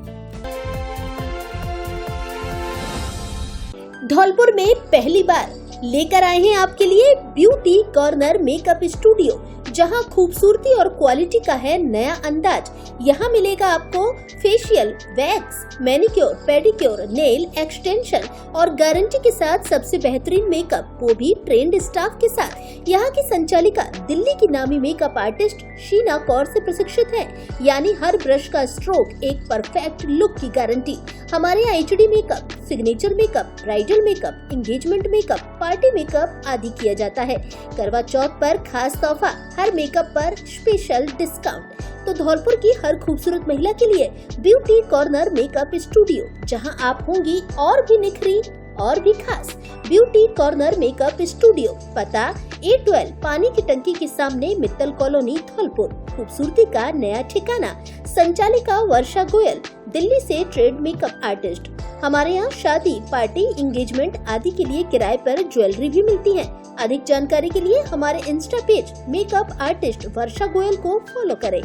धौलपुर में पहली बार लेकर आए हैं आपके लिए ब्यूटी कॉर्नर मेकअप स्टूडियो, जहां खूबसूरती और क्वालिटी का है नया अंदाज। यहाँ मिलेगा आपको facial, wax, manicure, pedicure, nail extension और गारंटी के साथ सबसे बेहतरीन मेकअप, वो भी ट्रेंड स्टाफ के साथ। यहाँ की संचालिका दिल्ली की नामी मेकअप आर्टिस्ट शीना कौर से प्रशिक्षित है, यानी हर ब्रश का स्ट्रोक एक परफेक्ट लुक की गारंटी। हमारे यहाँ HD makeup, signature makeup, bridal makeup, engagement makeup, party makeup आदि किया जाता है। करवा चौथ पर खास तोहफा, हर मेकअप पर स्पेशल डिस्काउंट। तो धौलपुर की हर खूबसूरत महिला के लिए ब्यूटी कॉर्नर मेकअप स्टूडियो, जहां आप होंगी और भी निखरी और भी खास। ब्यूटी कॉर्नर मेकअप स्टूडियो, पता A12 पानी की टंकी के सामने, मित्तल कॉलोनी, धौलपुर। खूबसूरती का नया ठिकाना। संचालिका वर्षा गोयल, दिल्ली से ट्रेड मेकअप आर्टिस्ट। हमारे यहाँ शादी, पार्टी, एंगेजमेंट आदि के लिए किराए पर ज्वेलरी भी मिलती है। अधिक जानकारी के लिए हमारे इंस्टा पेज मेकअप आर्टिस्ट वर्षा गोयल को फॉलो करें।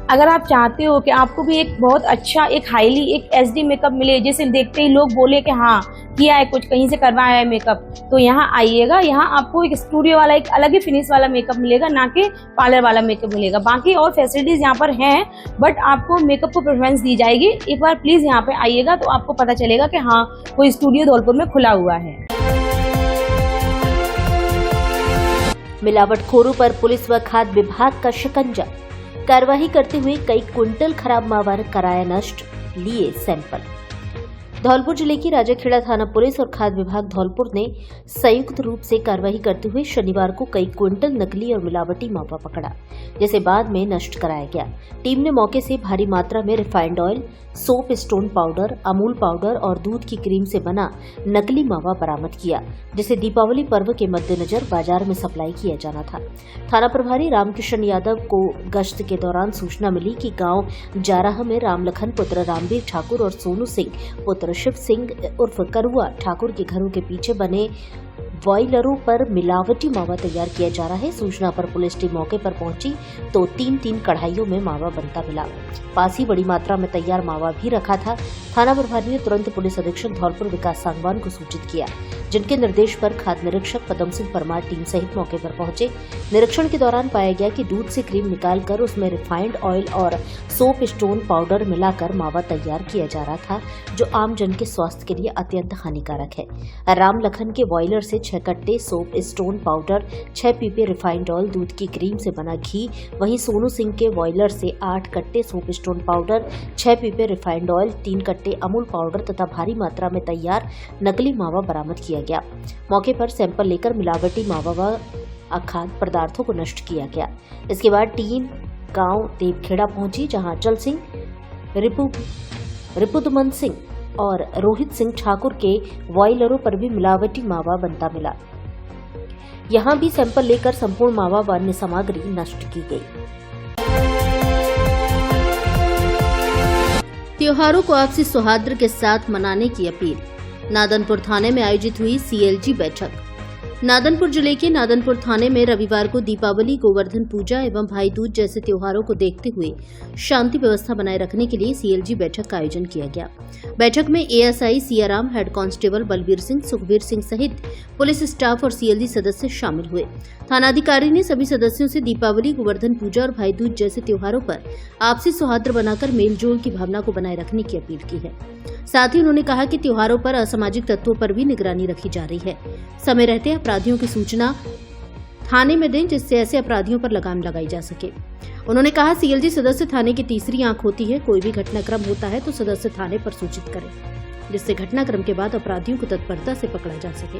अगर आप चाहते हो कि आपको भी एक बहुत अच्छा, एक हाईली, एक HD मेकअप मिले, जिसे देखते ही लोग बोले कि हाँ किया है कुछ, कहीं से करवाया है मेकअप, तो यहाँ आइएगा। यहाँ आपको एक स्टूडियो वाला, एक अलग ही फिनिश वाला मेकअप मिलेगा, ना कि पार्लर वाला मेकअप मिलेगा। बाकी और फैसिलिटीज यहाँ पर हैं, बट आपको मेकअप को प्रेफरेंस दी जाएगी। एक बार प्लीज यहाँ पे आइएगा तो आपको पता चलेगा कि हाँ कोई स्टूडियो धौलपुर में खुला हुआ है। मिलावटखोरों पर पुलिस व खाद्य विभाग का शिकंजा। कार्रवाई करते हुए कई क्विंटल खराब मावा कराया नष्ट, लिए सैंपल। धौलपुर जिले की राजाखेड़ा थाना पुलिस और खाद्य विभाग धौलपुर ने संयुक्त रूप से कार्रवाई करते हुए शनिवार को कई क्विंटल नकली और मिलावटी मावा पकड़ा, जिसे बाद में नष्ट कराया गया। टीम ने मौके से भारी मात्रा में refined oil, soap stone powder, Amul powder और दूध की क्रीम से बना नकली मावा बरामद किया, जिसे दीपावली पर्व के मद्देनजर बाजार में सप्लाई किया जाना था। थाना प्रभारी रामकिशन यादव को गश्त के दौरान सूचना मिली कि गांव जाराह में रामलखन पुत्र रामवीर ठाकुर और सोनू सिंह पुत्र शिव सिंह उर्फ करुआ ठाकुर के घरों के पीछे बने बॉयलरों पर मिलावटी मावा तैयार किया जा रहा है। सूचना पर पुलिस टीम मौके पर पहुंची तो 3-3 कढ़ाइयों में मावा बनता मिला। पास ही बड़ी मात्रा में तैयार मावा भी रखा था। थाना प्रभारी ने तुरंत पुलिस अधीक्षक धौलपुर विकास सांगवान को सूचित किया, जिनके निर्देश पर खाद्य निरीक्षक पदम सिंह परमार टीम सहित मौके पर पहुंचे। निरीक्षण के दौरान पाया गया कि दूध से क्रीम निकालकर उसमें रिफाइंड ऑयल और सोप स्टोन पाउडर मिलाकर मावा तैयार किया जा रहा था, जो आम जन के स्वास्थ्य के लिए अत्यंत हानिकारक है। राम लखन के बॉयलर से 6 कट्टे सोप स्टोन पाउडर, 6 पीपे रिफाइंड ऑयल, दूध की क्रीम से बना घी, वहीं सोनू सिंह के बॉयलर से 8 कट्टे सोप स्टोन पाउडर, 6 पीपे रिफाइंड ऑयल, 3 कट्टे अमूल पाउडर तथा भारी मात्रा में तैयार नकली मावा बरामद किया गया। मौके पर सैंपल लेकर मिलावटी मावा व अखाद्य पदार्थों को नष्ट किया गया। इसके बाद टीम गांव देवखेड़ा पहुंची, जहां अचल सिंह, रिपुदमन सिंह, और रोहित सिंह ठाकुर के बॉयलरों पर भी मिलावटी मावा बनता मिला। यहां भी सैंपल लेकर संपूर्ण मावा व अन्य सामग्री नष्ट की गई। त्योहारों को आपसी सौहार्द के साथ मनाने की अपील। नादनपुर थाने में आयोजित हुई सीएलजी बैठक। नादनपुर जिले के नादनपुर थाने में रविवार को दीपावली, गोवर्धन पूजा एवं भाई दूज जैसे त्योहारों को देखते हुए शांति व्यवस्था बनाए रखने के लिए सीएलजी बैठक का आयोजन किया गया। बैठक में ASI Siyaram, head constable Balbir Singh, Sukhbir Singh सहित पुलिस स्टाफ और सीएलजी सदस्य शामिल हुए। थानाधिकारी ने सभी सदस्यों से दीपावली, गोवर्धन पूजा और भाई दूज जैसे त्योहारों पर आपसी सौहार्द बनाकर मेलजोल की भावना को बनाए रखने की अपील की है। साथ ही उन्होंने कहा कि त्योहारों पर असामाजिक तत्वों पर भी निगरानी रखी जा रही है। समय रहते अपराधियों की सूचना थाने में दें, जिससे ऐसे अपराधियों पर लगाम लगाई जा सके। उन्होंने कहा, सीएलजी सदस्य थाने की तीसरी आंख होती है। कोई भी घटनाक्रम होता है तो सदस्य थाने पर सूचित करें, जिससे घटनाक्रम के बाद अपराधियों को तत्परता से पकड़ा जा सके।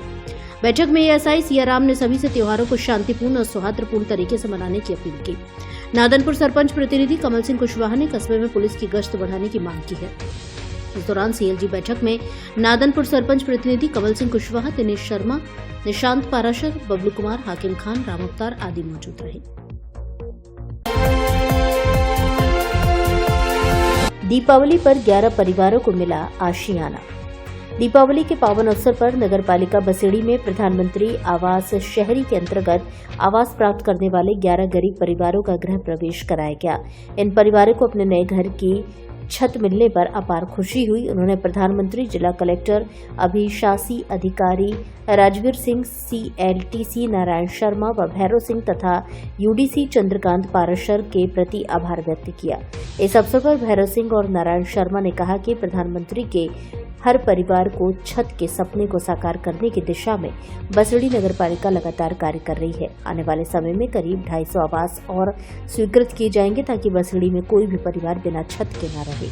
बैठक में एएसआई सियाराम ने सभी से त्योहारों को शांतिपूर्ण और सौहार्दपूर्ण तरीके से मनाने की अपील की। नादनपुर सरपंच प्रतिनिधि कमल सिंह कुशवाहा ने कस्बे में पुलिस की गश्त बढ़ाने की मांग की है। इस दौरान सीएलजी बैठक में नादनपुर सरपंच प्रतिनिधि कमल सिंह कुशवाहा, दिनेश शर्मा, निशांत पाराशर, बबलू कुमार, हाकिम खान, राम अवतार आदि मौजूद रहे। दीपावली पर 11 परिवारों को मिला आशियाना। दीपावली के पावन अवसर पर नगरपालिका बसेड़ी में प्रधानमंत्री आवास शहरी के अंतर्गत आवास प्राप्त करने वाले 11 गरीब परिवारों का गृह प्रवेश कराया गया। इन परिवारों को अपने नए घर की छत मिलने पर अपार खुशी हुई। उन्होंने प्रधानमंत्री, जिला कलेक्टर, अभिशासी अधिकारी राजवीर सिंह, सीएलटीसी नारायण शर्मा व भैरव सिंह तथा यूडीसी चंद्रकांत पाराशर के प्रति आभार व्यक्त किया। इस अवसर पर भैरव सिंह और नारायण शर्मा ने कहा कि प्रधानमंत्री के हर परिवार को छत के सपने को साकार करने की दिशा में बसेड़ी नगरपालिका लगातार कार्य कर रही है। आने वाले समय में करीब 250 आवास और स्वीकृत किए जाएंगे ताकि बसेड़ी में कोई भी परिवार बिना छत के न रहे।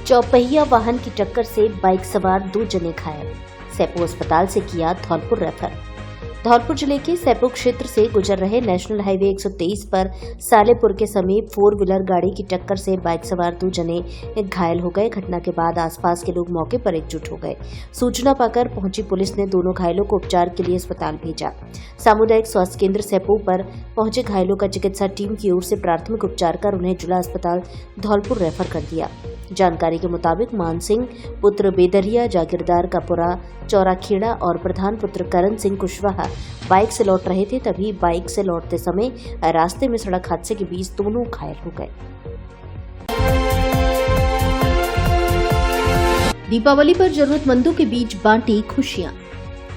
चौपहिया वाहन की टक्कर से बाइक सवार 2 जने घायल। सैपो अस्पताल से किया धौलपुर रेफर। धौलपुर जिले के सैपो क्षेत्र से गुजर रहे नेशनल हाईवे 123 पर सालेपुर के समीप 4 व्हीलर गाड़ी की टक्कर से बाइक सवार 2 जने घायल हो गए। घटना के बाद आसपास के लोग मौके पर एकजुट हो गए। सूचना पाकर पहुंची पुलिस ने दोनों घायलों को उपचार के लिए अस्पताल भेजा। सामुदायिक स्वास्थ्य केंद्र सैपो पर पहुंचे घायलों का चिकित्सा टीम की ओर से प्राथमिक उपचार कर उन्हें जिला अस्पताल धौलपुर रेफर कर दिया। जानकारी के मुताबिक मान सिंह पुत्र बेदरिया, जागीरदार का पुरा चौराखेड़ा और प्रधान पुत्र करण सिंह कुशवाहा बाइक से लौट रहे थे। तभी बाइक से लौटते समय रास्ते में सड़क हादसे के बीच दोनों घायल हो गए। दीपावली पर जरूरतमंदों के बीच बांटी खुशियां।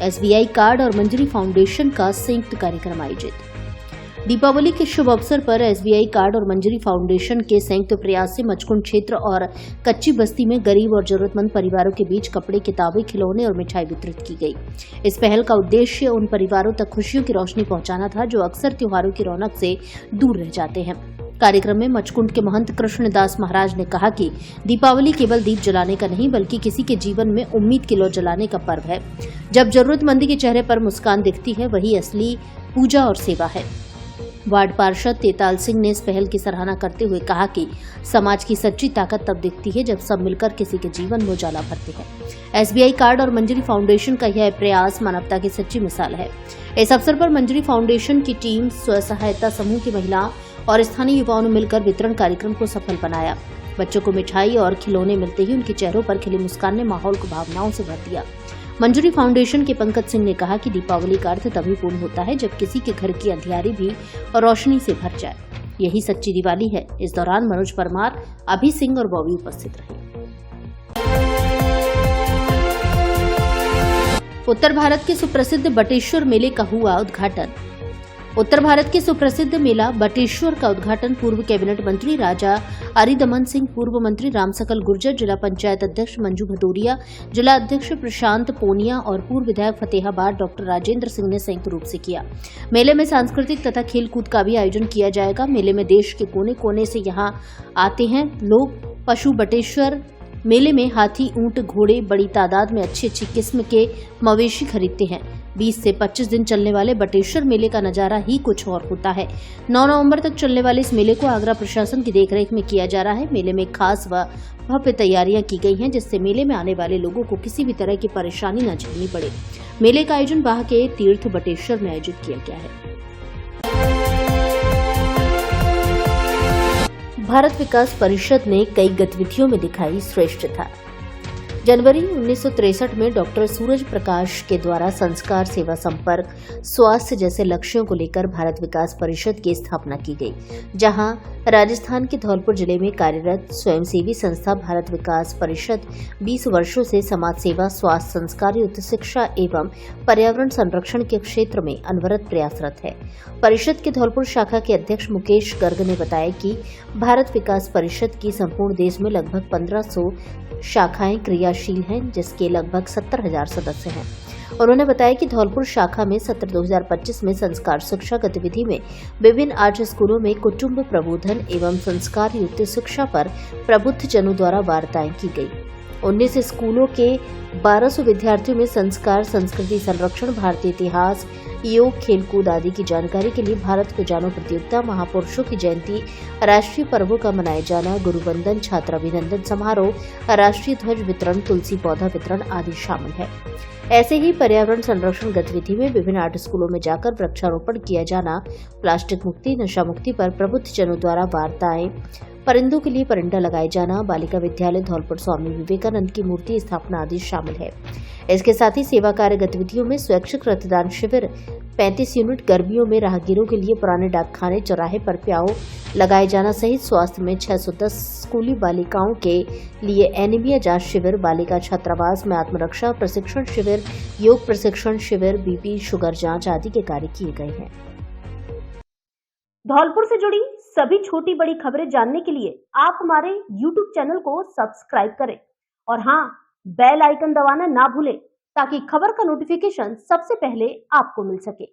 एसबीआई कार्ड और मंजरी फाउंडेशन का संयुक्त कार्यक्रम आयोजित। दीपावली के शुभ अवसर पर एसबीआई कार्ड और मंजरी फाउंडेशन के संयुक्त प्रयास से मचकुंड क्षेत्र और कच्ची बस्ती में गरीब और जरूरतमंद परिवारों के बीच कपड़े, किताबें, खिलौने और मिठाई वितरित की गई। इस पहल का उद्देश्य उन परिवारों तक खुशियों की रोशनी पहुंचाना था जो अक्सर त्योहारों की रौनक से दूर रह जाते हैं। कार्यक्रम में मचकुंड के महंत कृष्णदास महाराज ने कहा कि दीपावली केवल दीप जलाने का नहीं बल्कि किसी के जीवन में उम्मीद की लौ जलाने का पर्व है। जब जरूरतमंदी के चेहरे पर मुस्कान दिखती है वही असली पूजा और सेवा है। वार्ड पार्षद तेताल सिंह ने इस पहल की सराहना करते हुए कहा कि समाज की सच्ची ताकत तब दिखती है जब सब मिलकर किसी के जीवन में उजाला भरते हैं। एसबीआई कार्ड और मंजरी फाउंडेशन का यह प्रयास मानवता की सच्ची मिसाल है। इस अवसर पर मंजरी फाउंडेशन की टीम, स्व सहायता समूह की महिलाओं और स्थानीय युवाओं ने मिलकर वितरण कार्यक्रम को सफल बनाया। बच्चों को मिठाई और खिलौने मिलते ही उनके चेहरों पर खिली मुस्कान ने माहौल को भावनाओं से भर दिया। मंजरी फाउंडेशन के पंकज सिंह ने कहा कि दीपावली का अर्थ तभी पूर्ण होता है जब किसी के घर की अंधियारी भी रोशनी से भर जाए। यही सच्ची दिवाली है। इस दौरान मनोज परमार, अभी सिंह और बॉबी उपस्थित रहे। उत्तर भारत के सुप्रसिद्ध बटेश्वर मेले का हुआ उद्घाटन। उत्तर भारत के सुप्रसिद्ध मेला बटेश्वर का उद्घाटन पूर्व कैबिनेट मंत्री राजा अरिदमन सिंह, पूर्व मंत्री रामसकल गुर्जर, जिला पंचायत अध्यक्ष मंजू भदौरिया, जिला अध्यक्ष प्रशांत पोनिया और पूर्व विधायक फतेहाबाद डॉक्टर राजेंद्र सिंह ने संयुक्त रूप से किया। मेले में सांस्कृतिक तथा खेलकूद का भी आयोजन किया जाएगा। मेले में देश के कोने कोने से यहाँ आते हैं लोग। पशु बटेश्वर मेले में हाथी, ऊंट, घोड़े बड़ी तादाद में अच्छी किस्म के मवेशी खरीदते हैं। 20 से 25 दिन चलने वाले बटेश्वर मेले का नजारा ही कुछ और होता है। 9 नवंबर तक चलने वाले इस मेले को आगरा प्रशासन की देखरेख में किया जा रहा है। मेले में खास व भव्य तैयारियां की गई हैं, जिससे मेले में आने वाले लोगों को किसी भी तरह की परेशानी न झेलनी पड़े। मेले का आयोजन बाह के तीर्थ बटेश्वर में आयोजित किया गया है। भारत विकास परिषद ने कई गतिविधियों में दिखाई श्रेष्ठता। जनवरी 1963 में डॉक्टर सूरज प्रकाश के द्वारा संस्कार, सेवा, संपर्क, स्वास्थ्य जैसे लक्ष्यों को लेकर भारत विकास परिषद की स्थापना की गई, जहां राजस्थान के धौलपुर जिले में कार्यरत स्वयंसेवी संस्था भारत विकास परिषद 20 वर्षों से समाज सेवा, स्वास्थ्य, संस्कार युक्त शिक्षा एवं पर्यावरण संरक्षण के क्षेत्र में अनवरत प्रयासरत है। परिषद के धौलपुर शाखा के अध्यक्ष मुकेश गर्ग ने बताया कि भारत विकास परिषद की संपूर्ण देश में लगभग 1500 शाखाएं क्रियाशील हैं, जिसके लगभग 70,000 सदस्य हैं। उन्होंने बताया कि धौलपुर शाखा में सत्र 2025 में संस्कार शिक्षा गतिविधि में विभिन्न 8 स्कूलों में कुटुंब प्रबोधन एवं संस्कार युक्त शिक्षा पर प्रबुद्ध जनों द्वारा वार्ताएं की गई। 19 स्कूलों के 1200 विद्यार्थियों में संस्कार, संस्कृति संरक्षण, भारतीय इतिहास, योग, खेलकूद आदि की जानकारी के लिए भारत को जानो प्रतियोगिता, महापुरुषों की जयंती, राष्ट्रीय पर्वों का मनाया जाना, गुरुवंदन, छात्र अभिनंदन समारोह, राष्ट्रीय ध्वज वितरण, तुलसी पौधा वितरण आदि शामिल है। ऐसे ही पर्यावरण संरक्षण गतिविधि में विभिन्न 8 स्कूलों में जाकर वृक्षारोपण किया जाना, प्लास्टिक मुक्ति, नशा मुक्ति पर प्रबुद्ध जनों द्वारा वार्ताएं, परिंदों के लिए परिंदा लगाए जाना, बालिका विद्यालय धौलपुर स्वामी विवेकानंद की मूर्ति स्थापना आदि शामिल है। इसके साथ ही सेवा कार्य गतिविधियों में स्वैच्छिक रक्तदान शिविर, 35 यूनिट गर्मियों में राहगीरों के लिए पुराने डाकखाने, चौराहे पर प्याऊ लगाए जाना सहित स्वास्थ्य में 610 स्कूली बालिकाओं के लिए एनीमिया जांच शिविर, बालिका छात्रावास में आत्मरक्षा प्रशिक्षण शिविर, योग प्रशिक्षण शिविर, बीपी शुगर जांच आदि के कार्य किए गए हैं। धौलपुर से जुड़ी सभी छोटी बड़ी खबरें जानने के लिए आप हमारे YouTube चैनल को सब्सक्राइब करें और हाँ, बेल आइकन दबाना ना भूलें ताकि खबर का नोटिफिकेशन सबसे पहले आपको मिल सके।